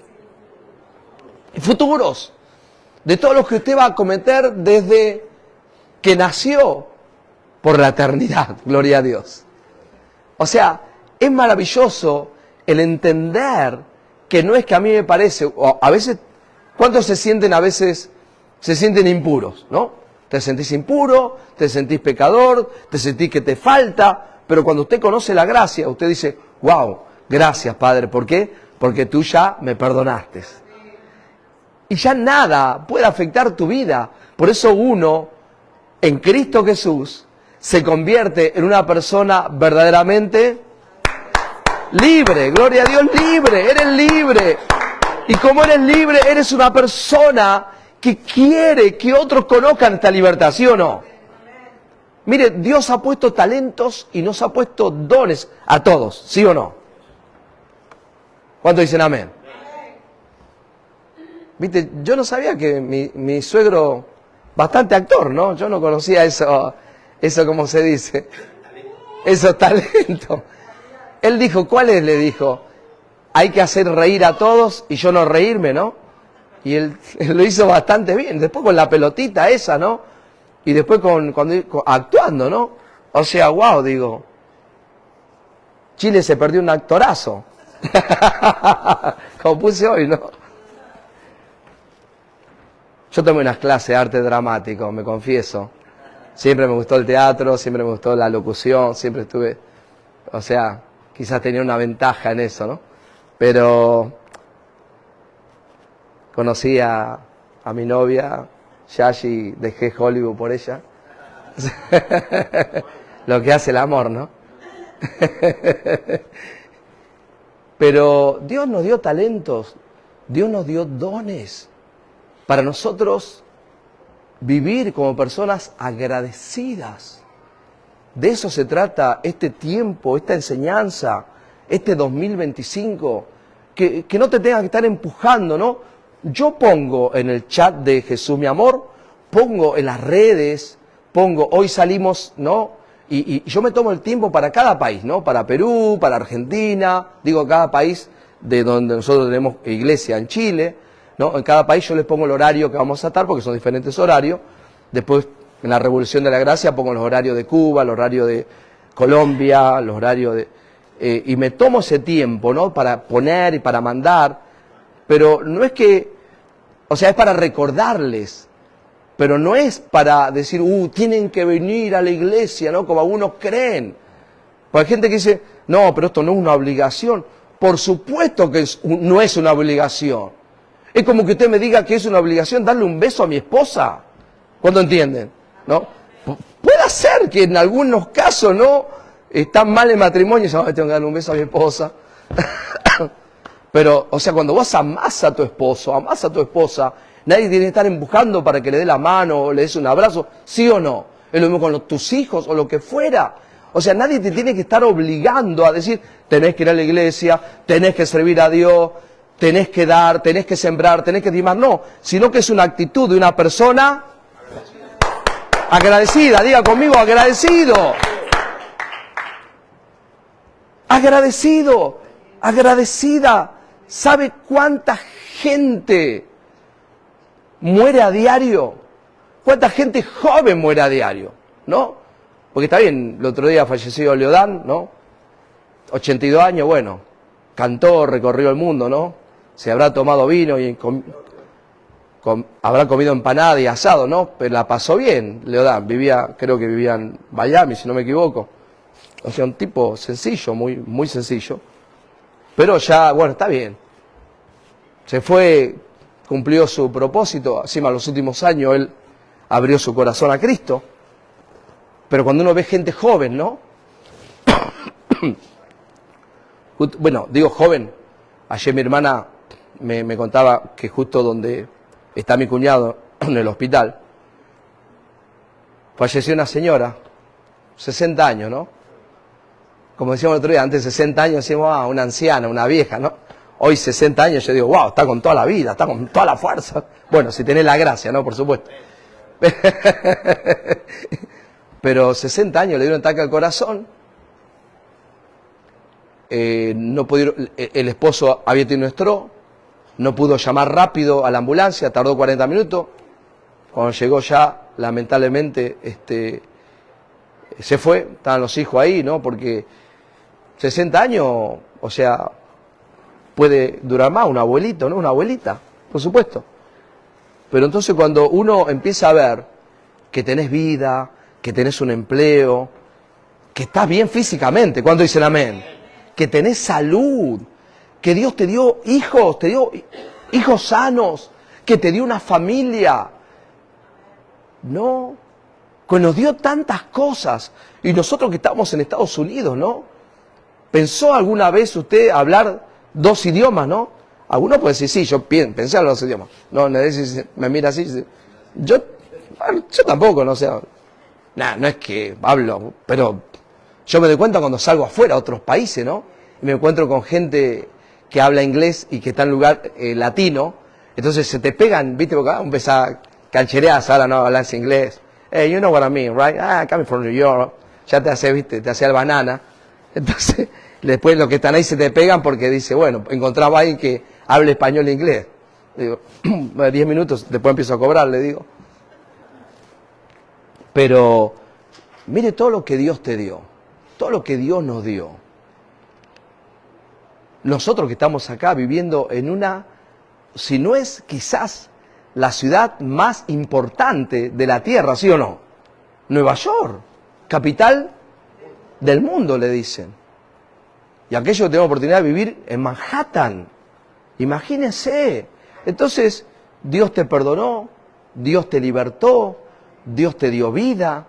y futuros, de todos los que usted va a cometer desde que nació por la eternidad, gloria a Dios. O sea, es maravilloso el entender que no es que a mí me parece, o a veces, ¿cuántos se sienten impuros, no? Te sentís impuro, te sentís pecador, te sentís que te falta, pero cuando usted conoce la gracia, usted dice, wow, gracias Padre, ¿por qué? Porque tú ya me perdonaste. Y ya nada puede afectar tu vida. Por eso uno, en Cristo Jesús, se convierte en una persona verdaderamente libre. Gloria a Dios, libre. Eres libre. Y como eres libre, eres una persona que quiere que otros conozcan esta libertad, ¿sí o no? Mire, Dios ha puesto talentos y nos ha puesto dones a todos, ¿sí o no? ¿Cuántos dicen amén? Viste, yo no sabía que mi suegro, bastante actor, ¿no? Yo no conocía eso como se dice, esos talentos. Él dijo, ¿cuál es? Le dijo, hay que hacer reír a todos y yo no reírme, ¿no? Y él lo hizo bastante bien. Después con la pelotita esa, ¿no? Y después actuando, ¿no? O sea, wow, digo, Chile se perdió un actorazo. Como puse hoy, ¿no? Yo tomé unas clases de arte dramático, me confieso. Siempre me gustó el teatro, siempre me gustó la locución, siempre estuve... O sea, quizás tenía una ventaja en eso, ¿no? Pero conocí a mi novia, Yashi, dejé Hollywood por ella. Lo que hace el amor, ¿no? Pero Dios nos dio talentos, Dios nos dio dones para nosotros vivir como personas agradecidas. De eso se trata este tiempo, esta enseñanza, este 2025, que no te tengas que estar empujando, ¿no? Yo pongo en el chat de Jesús mi amor, pongo en las redes, pongo hoy salimos, ¿no? Y yo me tomo el tiempo para cada país, ¿no? Para Perú, para Argentina, digo cada país de donde nosotros tenemos iglesia en Chile, ¿no? En cada país yo les pongo el horario que vamos a estar, porque son diferentes horarios. Después, en la Revolución de la Gracia, pongo los horarios de Cuba, los horarios de Colombia, los horarios de... y me tomo ese tiempo, ¿no? Para poner y para mandar, pero no es que... O sea, es para recordarles, pero no es para decir, tienen que venir a la iglesia, ¿no? Como algunos creen. Porque hay gente que dice, no, pero esto no es una obligación. Por supuesto que no es una obligación. Es como que usted me diga que es una obligación darle un beso a mi esposa. ¿Cuándo entienden? ¿No? Puede ser que en algunos casos, ¿no? Están mal en matrimonio y dicen, tengo que darle un beso a mi esposa. Pero, o sea, cuando vos amás a tu esposo, amás a tu esposa, nadie tiene que estar empujando para que le dé la mano o le des un abrazo, ¿sí o no? Es lo mismo con tus hijos o lo que fuera. O sea, nadie te tiene que estar obligando a decir, tenés que ir a la iglesia, tenés que servir a Dios, tenés que dar, tenés que sembrar, tenés que dimar. No, sino que es una actitud de una persona agradecida. Diga conmigo, agradecido. Agradecido, agradecida. ¿Sabe cuánta gente muere a diario? ¿Cuánta gente joven muere a diario? ¿No? Porque está bien, el otro día falleció Leodán, ¿no? 82 años, bueno, cantó, recorrió el mundo, ¿no? Se habrá tomado vino y habrá comido empanada y asado, ¿no? Pero la pasó bien, Leodán. Creo que vivía en Miami, si no me equivoco. O sea, un tipo sencillo, muy, muy sencillo. Pero ya, bueno, está bien. Se fue, cumplió su propósito. Encima, los últimos años él abrió su corazón a Cristo. Pero cuando uno ve gente joven, ¿no? Bueno, digo joven. Ayer mi hermana me contaba que justo donde está mi cuñado, en el hospital, falleció una señora, 60 años, ¿no? Como decíamos el otro día, antes de 60 años decíamos, una anciana, una vieja, ¿no? Hoy 60 años yo digo, wow, está con toda la vida, está con toda la fuerza. Bueno, si tenés la gracia, ¿no? Por supuesto. Pero 60 años le dieron ataque al corazón. No pudieron, el esposo había tenido un stroke, no pudo llamar rápido a la ambulancia, tardó 40 minutos. Cuando llegó ya, lamentablemente, se fue, estaban los hijos ahí, ¿no? Porque 60 años, o sea, puede durar más, un abuelito, ¿no? Una abuelita, por supuesto. Pero entonces cuando uno empieza a ver que tenés vida, que tenés un empleo, que estás bien físicamente, ¿cuándo dicen amén? Que tenés salud, que Dios te dio hijos sanos, que te dio una familia, ¿no? Que nos dio tantas cosas. Y nosotros que estamos en Estados Unidos, ¿no? ¿Pensó alguna vez usted hablar 2 idiomas, no? Algunos pueden decir, sí, yo pensé hablar 2 idiomas. No, me mira así. Yo tampoco, no sé. No es que hablo, pero yo me doy cuenta cuando salgo afuera a otros países, ¿no? Y me encuentro con gente que habla inglés y que está en lugar latino. Entonces se te pegan, ¿viste? Porque empieza a cancherear, ahora no hablas inglés. Hey, you know what I mean, right? Coming from New York. Ya te hace, ¿viste? Te hace el banana. Entonces, Después los que están ahí se te pegan porque dice, bueno, encontraba a alguien que hable español e inglés. Digo, 10 minutos, después empiezo a cobrar, le digo. Pero mire todo lo que Dios te dio, todo lo que Dios nos dio. Nosotros que estamos acá viviendo en una, si no es quizás la ciudad más importante de la tierra, ¿sí o no? Nueva York, capital del mundo, le dicen. Y aquellos que tenemos oportunidad de vivir en Manhattan, imagínense. Entonces, Dios te perdonó, Dios te libertó, Dios te dio vida.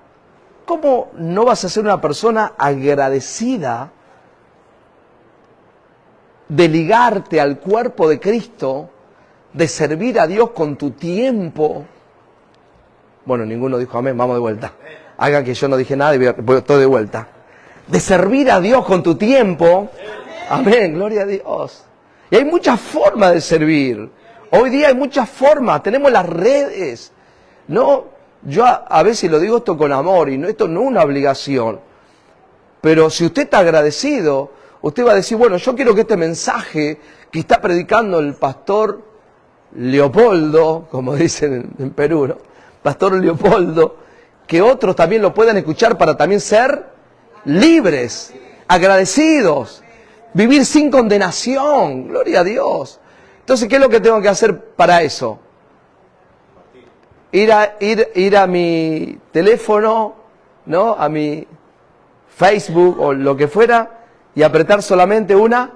¿Cómo no vas a ser una persona agradecida de ligarte al cuerpo de Cristo, de servir a Dios con tu tiempo? Bueno, ninguno dijo amén, vamos de vuelta. Hagan que yo no dije nada y voy todo de vuelta. De servir a Dios con tu tiempo. Amén, gloria a Dios. Y hay muchas formas de servir. Hoy día hay muchas formas, tenemos las redes. No, yo a veces lo digo esto con amor y esto no es una obligación. Pero si usted está agradecido, usted va a decir, bueno, yo quiero que este mensaje que está predicando el pastor Leopoldo, como dicen en Perú, ¿no? Pastor Leopoldo, que otros también lo puedan escuchar para también ser libres, agradecidos, vivir sin condenación, gloria a Dios. Entonces, ¿qué es lo que tengo que hacer para eso? Ir a mi teléfono, ¿no? A mi Facebook o lo que fuera, y apretar solamente una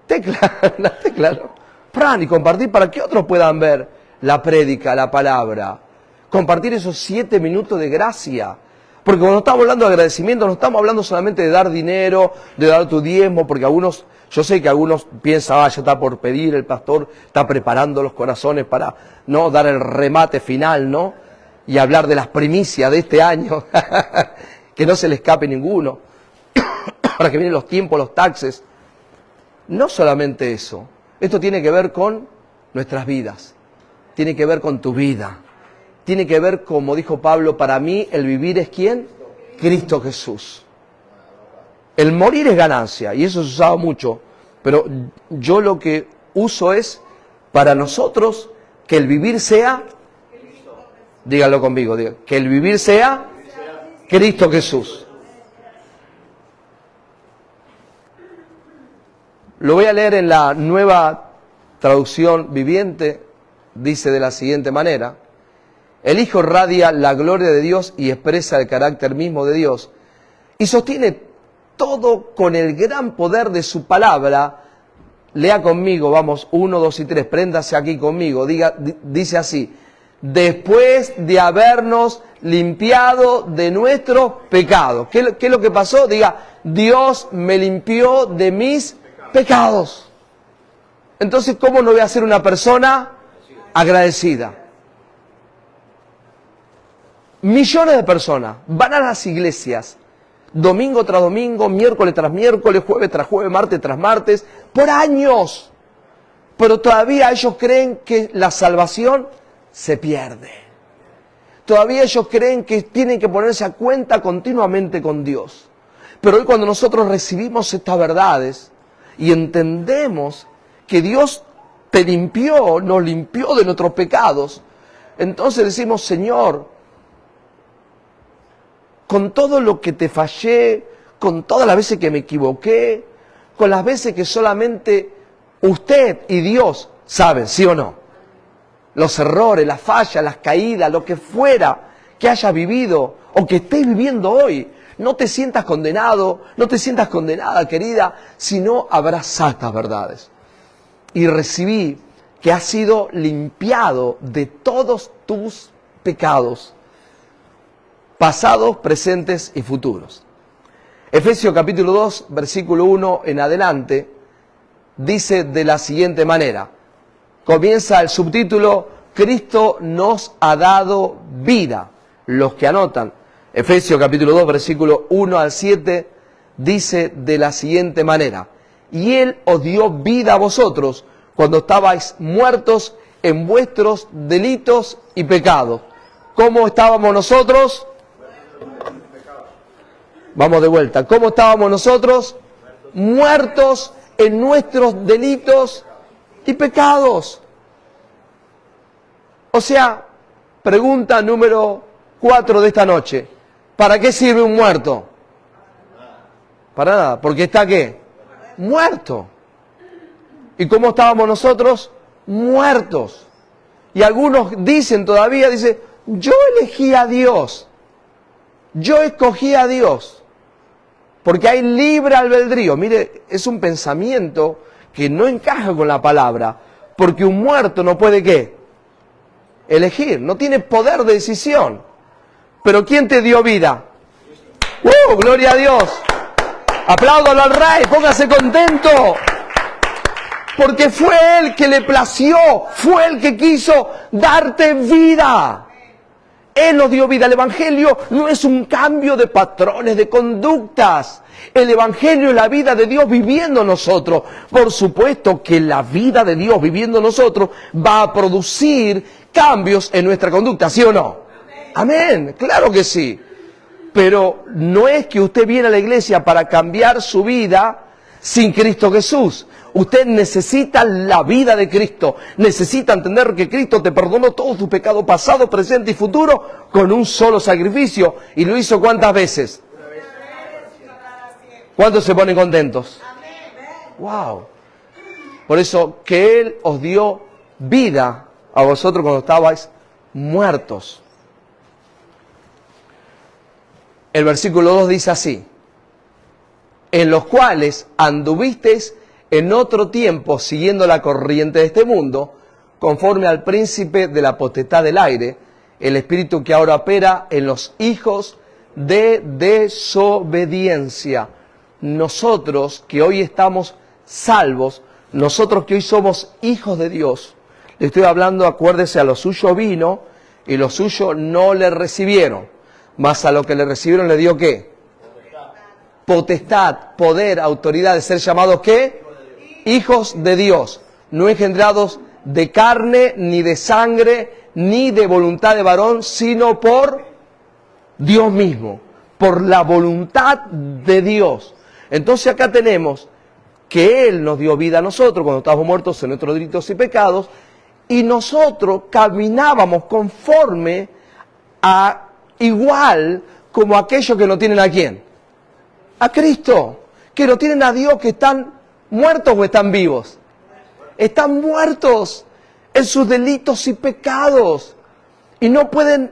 tecla, ¿no? Y compartir para que otros puedan ver la prédica, la palabra. Compartir esos 7 minutos de gracia. Porque cuando estamos hablando de agradecimiento, no estamos hablando solamente de dar dinero, de dar tu diezmo, porque algunos, yo sé que algunos piensan, ya está por pedir, el pastor está preparando los corazones para no dar el remate final, ¿no? Y hablar de las primicias de este año, que no se le escape ninguno, para que vienen los tiempos, los taxes. No solamente eso, esto tiene que ver con nuestras vidas, tiene que ver con tu vida. Tiene que ver, como dijo Pablo, para mí el vivir es ¿quién? Cristo Jesús. El morir es ganancia, y eso se usaba mucho, pero yo lo que uso es, para nosotros, que el vivir sea, díganlo conmigo, que el vivir sea Cristo Jesús. Lo voy a leer en la Nueva Traducción Viviente, dice de la siguiente manera. El Hijo radia la gloria de Dios y expresa el carácter mismo de Dios y sostiene todo con el gran poder de su palabra. Lea conmigo, vamos, 1, 2 y 3, préndase aquí conmigo, dice así: después de habernos limpiado de nuestros pecados. ¿Qué es lo que pasó? Diga, Dios me limpió de mis pecados. Entonces, ¿cómo no voy a ser una persona agradecida? Millones de personas van a las iglesias, domingo tras domingo, miércoles tras miércoles, jueves tras jueves, martes tras martes, por años. Pero todavía ellos creen que la salvación se pierde. Todavía ellos creen que tienen que ponerse a cuenta continuamente con Dios. Pero hoy cuando nosotros recibimos estas verdades y entendemos que Dios te limpió, nos limpió de nuestros pecados, entonces decimos, Señor, con todo lo que te fallé, con todas las veces que me equivoqué, con las veces que solamente usted y Dios saben, ¿sí o no? Los errores, las fallas, las caídas, lo que fuera que hayas vivido o que estés viviendo hoy. No te sientas condenado, no te sientas condenada, querida, sino abrazá estas verdades. Y recibí que has sido limpiado de todos tus pecados, pasados, presentes y futuros. Efesios capítulo 2, versículo 1 en adelante, dice de la siguiente manera. Comienza el subtítulo, Cristo nos ha dado vida. Los que anotan, Efesios capítulo 2, versículo 1 al 7, dice de la siguiente manera. Y Él os dio vida a vosotros cuando estabais muertos en vuestros delitos y pecados. ¿Cómo estábamos nosotros? Vamos de vuelta. ¿Cómo estábamos nosotros? Muertos en nuestros delitos y pecados. O sea, pregunta número 4 de esta noche. ¿Para qué sirve un muerto? Para nada. ¿Porque está qué? Muerto. ¿Y cómo estábamos nosotros? Muertos. Y algunos dicen todavía, yo elegí a Dios. Yo escogí a Dios. Porque hay libre albedrío. Mire, es un pensamiento que no encaja con la palabra. Porque un muerto no puede ¿qué? Elegir. No tiene poder de decisión. Pero ¿quién te dio vida? ¡Gloria a Dios! Apláudalo al Rey, póngase contento. Porque fue Él que le plació, fue Él que quiso darte vida. Él nos dio vida. El Evangelio no es un cambio de patrones, de conductas. El Evangelio es la vida de Dios viviendo en nosotros. Por supuesto que la vida de Dios viviendo en nosotros va a producir cambios en nuestra conducta, ¿sí o no? Amén, claro que sí. Pero no es que usted viene a la iglesia para cambiar su vida sin Cristo Jesús. Usted necesita la vida de Cristo. Necesita entender que Cristo te perdonó todo tu pecado pasado, presente y futuro con un solo sacrificio. ¿Y lo hizo cuántas veces? ¿Cuántos se ponen contentos? ¡Wow! Por eso que Él os dio vida a vosotros cuando estabais muertos. El versículo 2 dice así: en los cuales anduvisteis en otro tiempo siguiendo la corriente de este mundo, conforme al príncipe de la potestad del aire, el espíritu que ahora opera en los hijos de desobediencia. Nosotros que hoy estamos salvos, nosotros que hoy somos hijos de Dios, le estoy hablando, acuérdese, a lo suyo vino y lo suyo no le recibieron, mas a lo que le recibieron le dio ¿qué? Potestad, poder, autoridad de ser llamados ¿qué? Hijos de Dios, no engendrados de carne, ni de sangre, ni de voluntad de varón, sino por Dios mismo, por la voluntad de Dios. Entonces acá tenemos que Él nos dio vida a nosotros cuando estábamos muertos en nuestros delitos y pecados, y nosotros caminábamos conforme a igual como aquellos que no tienen ¿a quién? A Cristo, que no tienen a Dios, que están muertos o están vivos. Están muertos en sus delitos y pecados y no pueden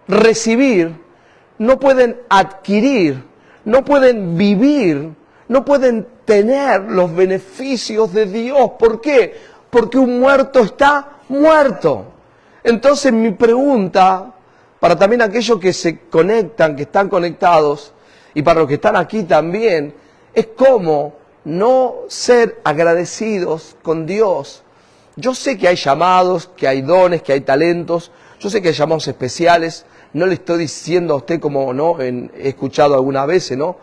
recibir, no pueden adquirir, no pueden vivir, no pueden tener los beneficios de Dios. ¿Por qué? Porque un muerto está muerto. Entonces mi pregunta, para también aquellos que se conectan, que están conectados, y para los que están aquí también, es cómo no ser agradecidos con Dios. Yo sé que hay llamados, que hay dones, que hay talentos, yo sé que hay llamados especiales. No le estoy diciendo a usted como no he escuchado algunas veces, ¿no?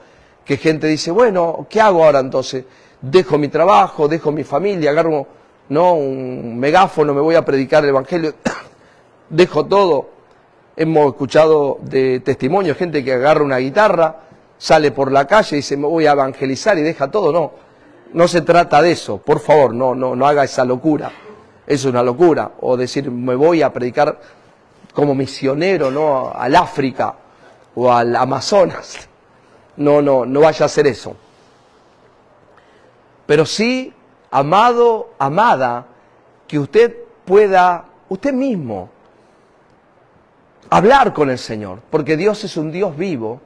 Que gente dice, bueno, ¿qué hago ahora entonces? Dejo mi trabajo, dejo mi familia, agarro un megáfono, me voy a predicar el Evangelio, dejo todo. Hemos escuchado de testimonios, gente que agarra una guitarra, sale por la calle y dice, me voy a evangelizar y deja todo. No, no se trata de eso, por favor, no haga esa locura. Eso es una locura. O decir, me voy a predicar como misionero, ¿no? Al África o al Amazonas. No vaya a hacer eso. Pero sí, amado, amada, que usted pueda, usted mismo, hablar con el Señor, porque Dios es un Dios vivo,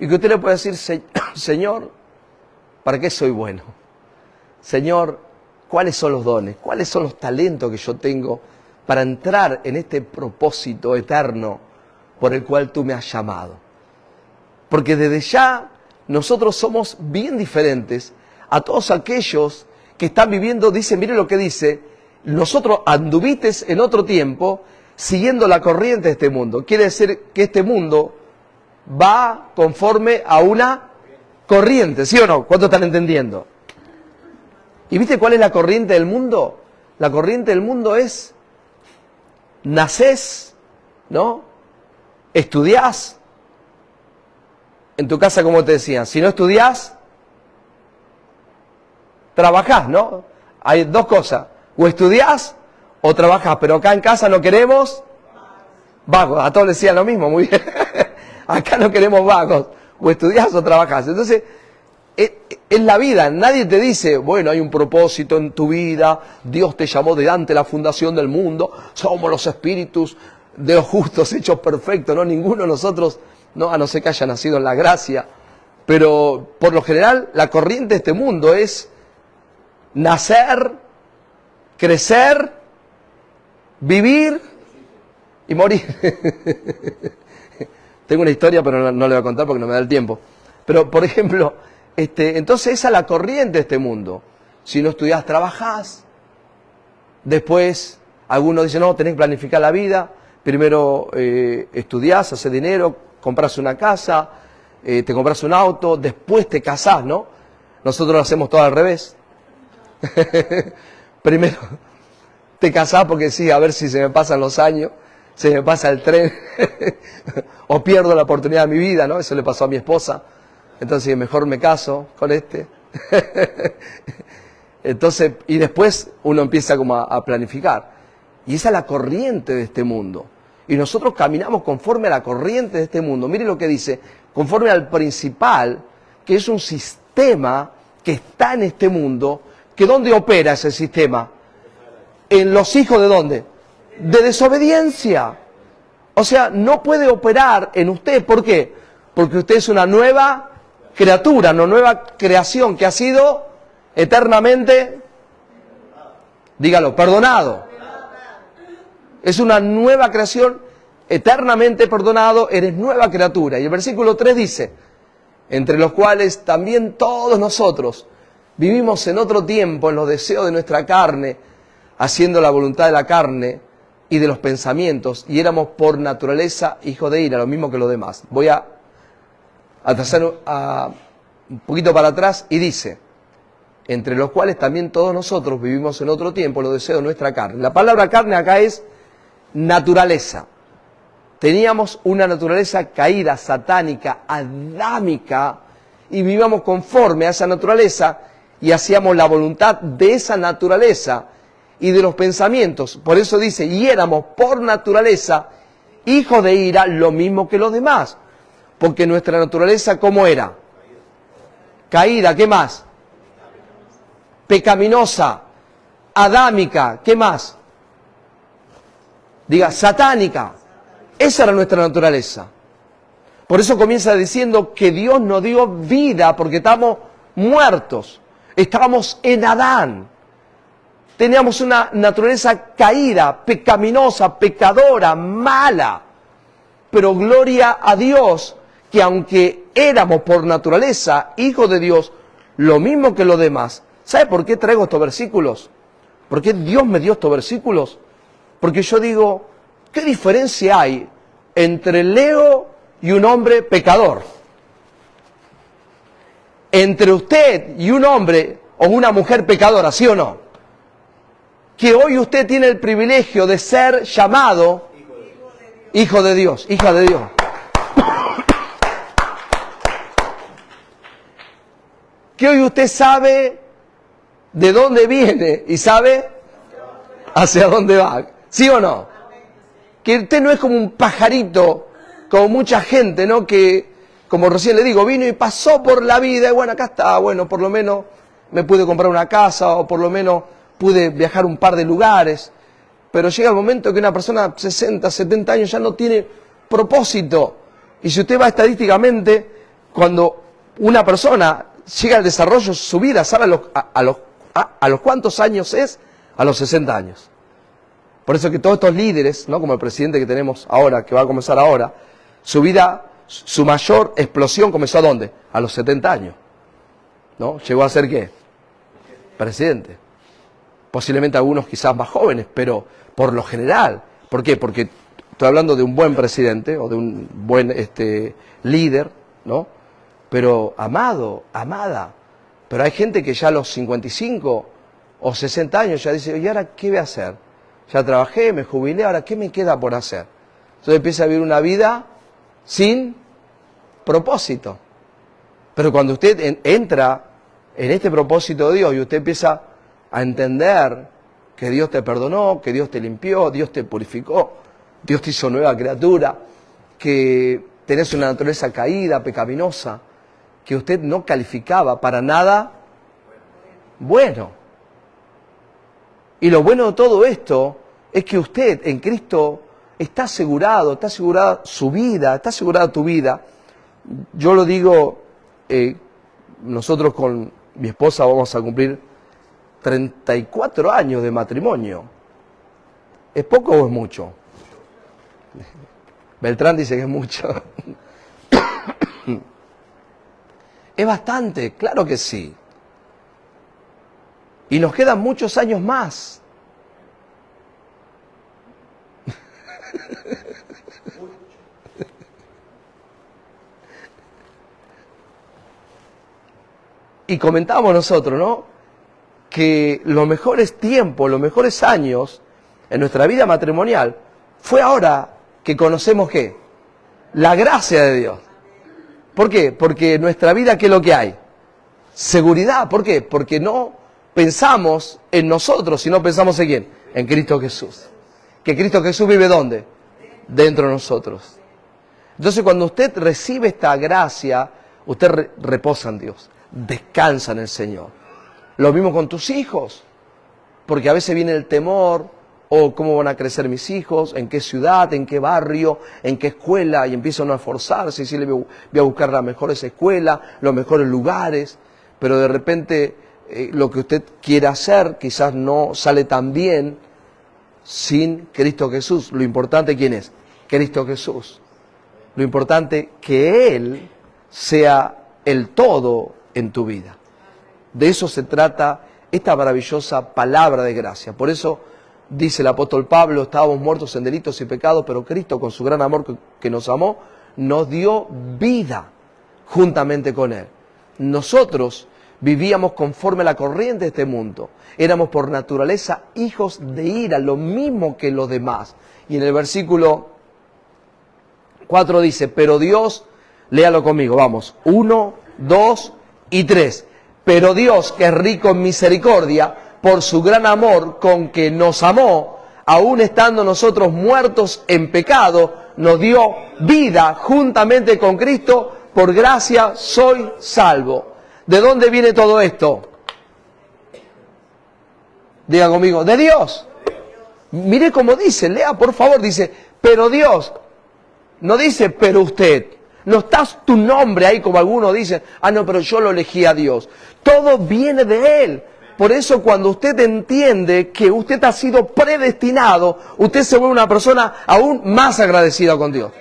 y que usted le pueda decir, Señor, ¿para qué soy bueno? Señor, ¿cuáles son los dones? ¿Cuáles son los talentos que yo tengo para entrar en este propósito eterno por el cual tú me has llamado? Porque desde ya nosotros somos bien diferentes a todos aquellos que están viviendo, dice, mire lo que dice, nosotros anduvites en otro tiempo siguiendo la corriente de este mundo. Quiere decir que este mundo va conforme a una corriente, ¿sí o no? ¿Cuántos están entendiendo? ¿Y viste cuál es la corriente del mundo? La corriente del mundo es, nacés, ¿no? Estudiás, en tu casa, como te decían, si no estudiás, trabajás, ¿no? Hay dos cosas, o estudiás o trabajás, pero acá en casa no queremos vagos, a todos les decían lo mismo, muy bien. Acá no queremos vagos, o estudiás o trabajás. Entonces, en la vida nadie te dice, bueno, hay un propósito en tu vida, Dios te llamó de antes de la fundación del mundo, somos los espíritus de los justos hechos perfectos, no, ninguno de nosotros, no, a no ser que haya nacido en la gracia, pero por lo general la corriente de este mundo es nacer, crecer, vivir y morir. Tengo una historia, pero no le voy a contar porque no me da el tiempo. Pero, por ejemplo, entonces esa es la corriente de este mundo. Si no estudiás, trabajás. Después, algunos dicen, no, tenés que planificar la vida. Primero estudiás, haces dinero, compras una casa, te compras un auto, después te casás, ¿no? Nosotros lo hacemos todo al revés. Primero te casás porque sí, a ver si se me pasan los años, se me pasa el tren, o pierdo la oportunidad de mi vida, ¿no? Eso le pasó a mi esposa. Entonces mejor me caso con este. Entonces, y después uno empieza como a planificar. Y esa es la corriente de este mundo. Y nosotros caminamos conforme a la corriente de este mundo. Mire lo que dice, conforme al principal, que es un sistema que está en este mundo, que ¿dónde opera ese sistema? En los hijos ¿de dónde? De desobediencia. O sea, no puede operar en usted. ¿Por qué? Porque usted es una nueva criatura, una nueva creación que ha sido eternamente, dígalo, perdonado. Es una nueva creación, eternamente perdonado, eres nueva criatura. Y el versículo 3 dice, entre los cuales también todos nosotros vivimos en otro tiempo, en los deseos de nuestra carne, haciendo la voluntad de la carne y de los pensamientos, y éramos por naturaleza hijos de ira, lo mismo que los demás. Voy a trazar un poquito para atrás y dice, entre los cuales también todos nosotros vivimos en otro tiempo, los deseos de nuestra carne. La palabra carne acá es naturaleza. Teníamos una naturaleza caída, satánica, adámica, y vivíamos conforme a esa naturaleza y hacíamos la voluntad de esa naturaleza y de los pensamientos. Por eso dice, y éramos por naturaleza hijos de ira, lo mismo que los demás. Porque nuestra naturaleza, ¿cómo era? Caída, ¿qué más? Pecaminosa, adámica, ¿qué más? Diga, satánica. Esa era nuestra naturaleza. Por eso comienza diciendo que Dios nos dio vida porque estamos muertos. Estábamos en Adán. Teníamos una naturaleza caída, pecaminosa, pecadora, mala. Pero gloria a Dios que aunque éramos por naturaleza hijos de Dios, lo mismo que los demás. ¿Sabe por qué traigo estos versículos? ¿Por qué Dios me dio estos versículos? Porque yo digo, ¿qué diferencia hay entre Leo y un hombre pecador? Entre usted y un hombre o una mujer pecadora, ¿sí o no? Que hoy usted tiene el privilegio de ser llamado hijo de Dios, hija de Dios. Que hoy usted sabe de dónde viene y sabe hacia dónde va. ¿Sí o no? Que usted no es como un pajarito, como mucha gente, ¿no? Que, como recién le digo, vino y pasó por la vida y bueno, acá está, bueno, por lo menos me pude comprar una casa o por lo menos pude viajar un par de lugares. Pero llega el momento que una persona de 60, 70 años ya no tiene propósito. Y si usted va estadísticamente, cuando una persona llega al desarrollo de su vida, ¿sabe a los cuántos años es? A los 60 años. Por eso que todos estos líderes, ¿no? Como el presidente que tenemos ahora, que va a comenzar ahora, su vida, su mayor explosión comenzó ¿a dónde? A los 70 años. ¿No? Llegó a ser ¿qué? Presidente. Posiblemente algunos quizás más jóvenes, pero por lo general. ¿Por qué? Porque estoy hablando de un buen presidente o de un buen líder, ¿no? Pero amado, amada. Pero hay gente que ya a los 55 o 60 años ya dice, ¿y ahora qué voy a hacer? Ya trabajé, me jubilé, ahora ¿qué me queda por hacer? Entonces empieza a vivir una vida sin propósito. Pero cuando usted entra en este propósito de Dios y usted empieza a entender que Dios te perdonó, que Dios te limpió, Dios te purificó, Dios te hizo nueva criatura, que tenés una naturaleza caída, pecaminosa, que usted no calificaba para nada bueno. Y lo bueno de todo esto es que usted en Cristo está asegurada su vida, está asegurada tu vida. Yo lo digo, nosotros con mi esposa vamos a cumplir 34 años de matrimonio. ¿Es poco o es mucho? Beltrán dice que es mucho. Es bastante, claro que sí. Y nos quedan muchos años más. Y comentábamos nosotros, ¿no?, que los mejores tiempos, los mejores años en nuestra vida matrimonial fue ahora que conocemos ¿qué? La gracia de Dios. ¿Por qué? Porque en nuestra vida, ¿qué es lo que hay? Seguridad. ¿Por qué? Porque no pensamos en nosotros, sino pensamos en ¿quién? En Cristo Jesús. ¿Que Cristo Jesús vive dónde? Dentro de nosotros. Entonces, cuando usted recibe esta gracia, usted reposa en Dios, descansa en el Señor. Lo mismo con tus hijos, porque a veces viene el temor, o cómo van a crecer mis hijos, en qué ciudad, en qué barrio, en qué escuela, y empiezan a esforzarse, y si le voy a buscar las mejores escuelas, los mejores lugares, pero de repente lo que usted quiere hacer quizás no sale tan bien sin Cristo Jesús. Lo importante, ¿quién es? Cristo Jesús. Lo importante que Él sea el todo en tu vida. De eso se trata esta maravillosa palabra de gracia. Por eso dice el apóstol Pablo, estábamos muertos en delitos y pecados, pero Cristo con su gran amor que nos amó, nos dio vida juntamente con Él. Nosotros vivíamos conforme a la corriente de este mundo. Éramos por naturaleza hijos de ira, lo mismo que los demás. Y en el versículo 4 dice, pero Dios, léalo conmigo, vamos, 1, 2 y 3. Pero Dios, que es rico en misericordia, por su gran amor con que nos amó, aun estando nosotros muertos en pecado, nos dio vida juntamente con Cristo, por gracia soy salvo. ¿De dónde viene todo esto? Diga conmigo, de Dios. Mire cómo dice, lea por favor, dice, pero Dios, no dice, pero usted. No estás tu nombre ahí como algunos dicen, no, pero yo lo elegí a Dios. Todo viene de Él. Por eso cuando usted entiende que usted ha sido predestinado, usted se vuelve una persona aún más agradecida con Dios.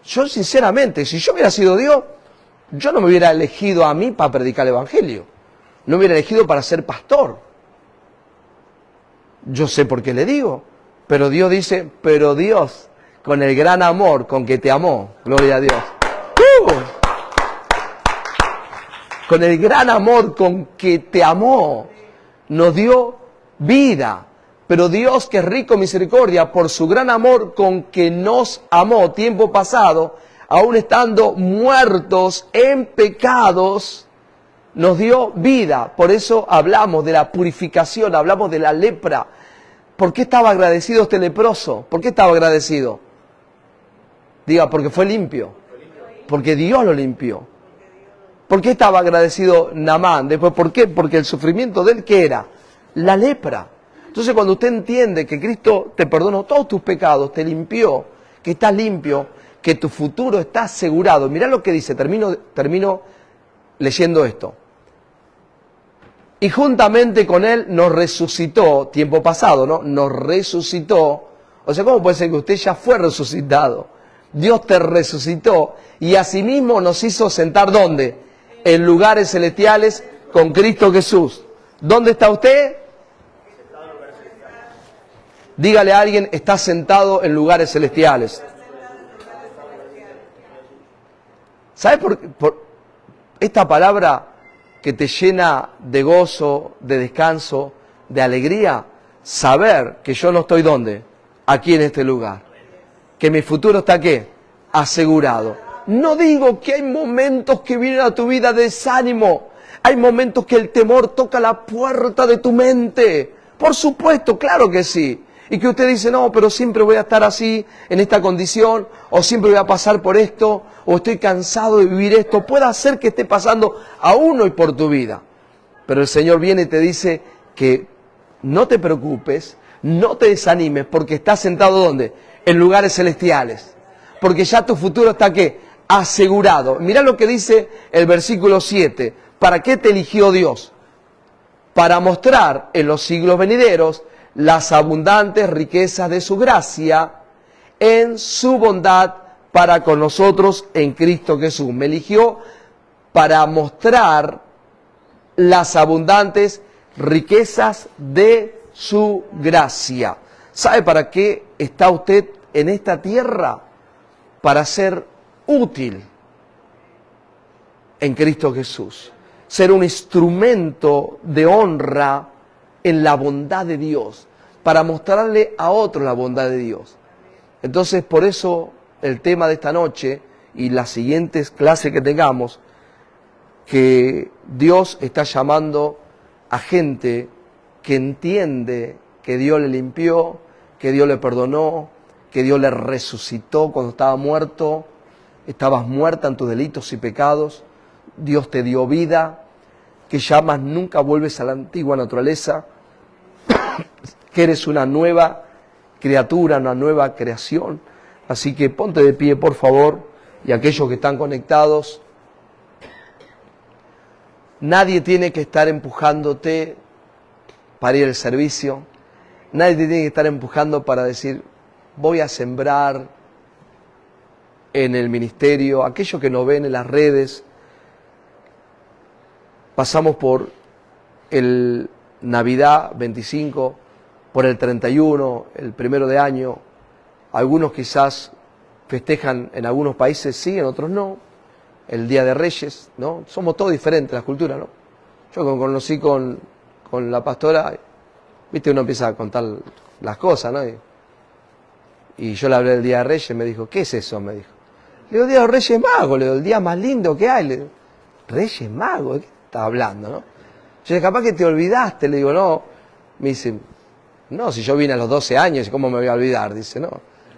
Yo sinceramente, si yo hubiera sido Dios, yo no me hubiera elegido a mí para predicar el Evangelio. No me hubiera elegido para ser pastor. Yo sé por qué le digo. Pero Dios dice, pero Dios, con el gran amor con que te amó, gloria a Dios. Con el gran amor con que te amó, nos dio vida. Pero Dios, que es rico en misericordia, por su gran amor con que nos amó, tiempo pasado, aún estando muertos en pecados, nos dio vida. Por eso hablamos de la purificación, hablamos de la lepra. ¿Por qué estaba agradecido este leproso? ¿Por qué estaba agradecido? Diga, porque fue limpio. Porque Dios lo limpió. ¿Por qué estaba agradecido Naamán? Después, ¿por qué? Porque el sufrimiento de él, ¿qué era? La lepra. Entonces, cuando usted entiende que Cristo te perdonó todos tus pecados, te limpió, que estás limpio, que tu futuro está asegurado. Mirá lo que dice, termino leyendo esto. Y juntamente con Él nos resucitó, tiempo pasado, ¿no? Nos resucitó. O sea, ¿cómo puede ser que usted ya fue resucitado? Dios te resucitó y asimismo nos hizo sentar, ¿dónde? En lugares celestiales con Cristo Jesús. ¿Dónde está usted? Dígale a alguien, está sentado en lugares celestiales. ¿Sabes por esta palabra que te llena de gozo, de descanso, de alegría? Saber que yo no estoy ¿dónde? Aquí en este lugar. Que mi futuro está ¿qué? Asegurado. No digo que hay momentos que vienen a tu vida de desánimo. Hay momentos que el temor toca la puerta de tu mente. Por supuesto, claro que sí. Y que usted dice, no, pero siempre voy a estar así, en esta condición, o siempre voy a pasar por esto, o estoy cansado de vivir esto. Puede ser que esté pasando aún hoy por tu vida. Pero el Señor viene y te dice que no te preocupes, no te desanimes, porque estás sentado ¿dónde? En lugares celestiales. Porque ya tu futuro está ¿qué? Asegurado. Mirá lo que dice el versículo 7. ¿Para qué te eligió Dios? Para mostrar en los siglos venideros las abundantes riquezas de su gracia en su bondad para con nosotros en Cristo Jesús. Me eligió para mostrar las abundantes riquezas de su gracia. ¿Sabe para qué está usted en esta tierra? Para ser útil en Cristo Jesús. Ser un instrumento de honra en la bondad de Dios, para mostrarle a otros la bondad de Dios. Entonces, por eso el tema de esta noche y las siguientes clases que tengamos, que Dios está llamando a gente que entiende que Dios le limpió, que Dios le perdonó, que Dios le resucitó cuando estaba muerto, estabas muerta en tus delitos y pecados, Dios te dio vida, que ya más nunca vuelves a la antigua naturaleza, que eres una nueva criatura, una nueva creación. Así que ponte de pie, por favor, y aquellos que están conectados, nadie tiene que estar empujándote para ir al servicio, nadie te tiene que estar empujando para decir, voy a sembrar en el ministerio. Aquellos que nos ven en las redes, pasamos por el Navidad 25, por el 31, el 1 de año. Algunos quizás festejan en algunos países, sí, en otros no. El Día de Reyes, ¿no? Somos todos diferentes, las culturas, ¿no? Yo cuando conocí con la pastora, viste, uno empieza a contar las cosas, ¿no? Y yo le hablé del Día de Reyes, me dijo, ¿qué es eso? Me dijo. Le digo, el Día de los Reyes Magos, le digo, el día más lindo que hay. Le digo, Reyes Magos, ¿de qué estás hablando, no? Yo dije, capaz que te olvidaste, le digo, no. Me dice, no, si yo vine a los 12 años, ¿cómo me voy a olvidar? Dice, no,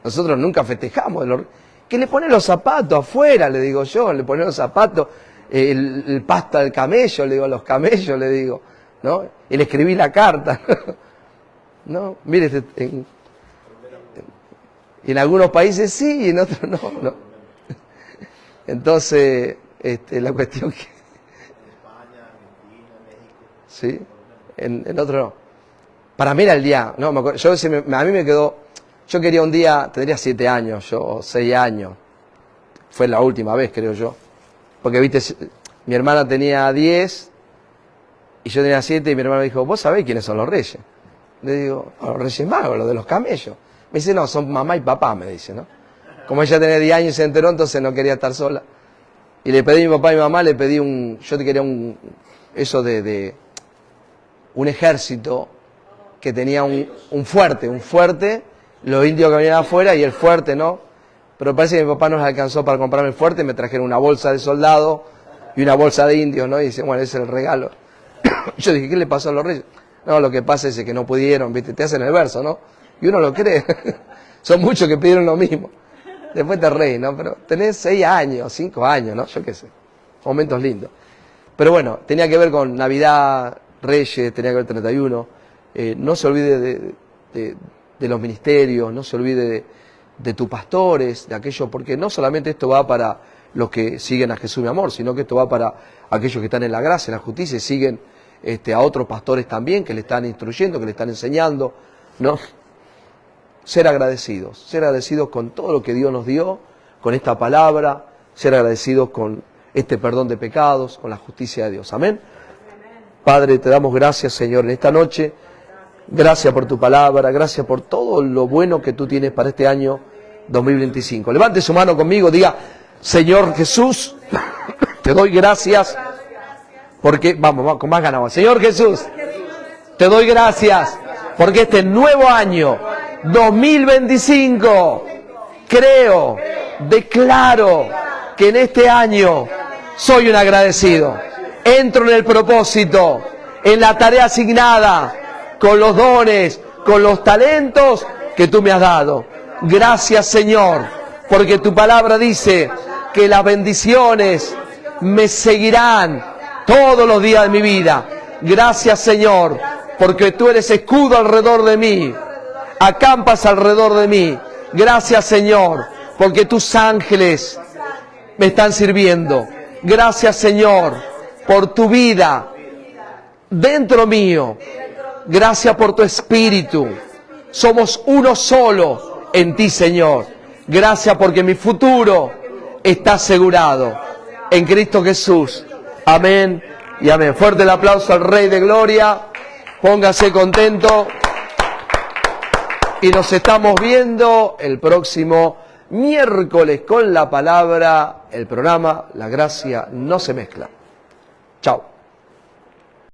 nosotros nunca festejamos. ¿Qué le pone los zapatos afuera? Le digo yo, le pone los zapatos, el pasto al camello, le digo, a los camellos, le digo, ¿no? Y le escribí la carta, ¿no? Mire, en algunos países sí y en otros no. Entonces, la cuestión que... ¿Sí? En otro no. Para mí era el día, no, me acuerdo, a mí me quedó, yo quería un día, tendría 7 años, yo, 6 años, fue la última vez, creo yo, porque viste, mi hermana tenía 10 y yo tenía 7 y mi hermana me dijo, ¿vos sabés quiénes son los reyes? Le digo, los Reyes Magos, los de los camellos. Me dice, no, son mamá y papá, me dice, ¿no? Como ella tenía 10 años y se enteró, entonces no quería estar sola. Y le pedí a mi papá y mi mamá, le pedí yo te quería un ejército que tenía un fuerte, los indios que venían afuera y el fuerte, ¿no? Pero parece que mi papá no les alcanzó para comprarme el fuerte, me trajeron una bolsa de soldado y una bolsa de indios, ¿no? Y dice, bueno, ese es el regalo. Yo dije, ¿qué le pasó a los reyes? No, lo que pasa es que no pudieron, ¿viste? Te hacen el verso, ¿no? Y uno lo cree. Son muchos que pidieron lo mismo. Después te reís, ¿no? Pero tenés 6 años, 5 años, ¿no? Yo qué sé. Momentos lindos. Pero bueno, tenía que ver con Navidad, Reyes, tenía que ver 31. No se olvide de los ministerios, no se olvide de tus pastores, de aquellos, porque no solamente esto va para los que siguen a Jesús mi amor, sino que esto va para aquellos que están en la gracia, en la justicia, y siguen a otros pastores también, que le están instruyendo, que le están enseñando, ¿no? Ser agradecidos con todo lo que Dios nos dio, con esta palabra, ser agradecidos con este perdón de pecados, con la justicia de Dios. Amén. Padre, te damos gracias, Señor, en esta noche. Gracias por tu palabra, gracias por todo lo bueno que tú tienes para este año 2025. Levante su mano conmigo, diga, Señor Jesús, te doy gracias, porque, vamos, con más ganas. Señor Jesús, te doy gracias, porque este nuevo año, 2025, creo, declaro que en este año soy un agradecido. Entro en el propósito, en la tarea asignada, con los dones, con los talentos que tú me has dado. Gracias, Señor, porque tu palabra dice que las bendiciones me seguirán todos los días de mi vida. Gracias, Señor, porque tú eres escudo alrededor de mí, acampas alrededor de mí. Gracias, Señor, porque tus ángeles me están sirviendo. Gracias, Señor, por tu vida dentro mío. Gracias por tu espíritu. Somos uno solo en ti, Señor. Gracias porque mi futuro está asegurado en Cristo Jesús. Amén y amén. Fuerte el aplauso al Rey de Gloria. Póngase contento. Y nos estamos viendo el próximo miércoles con la palabra, el programa La Gracia no se mezcla. Chao.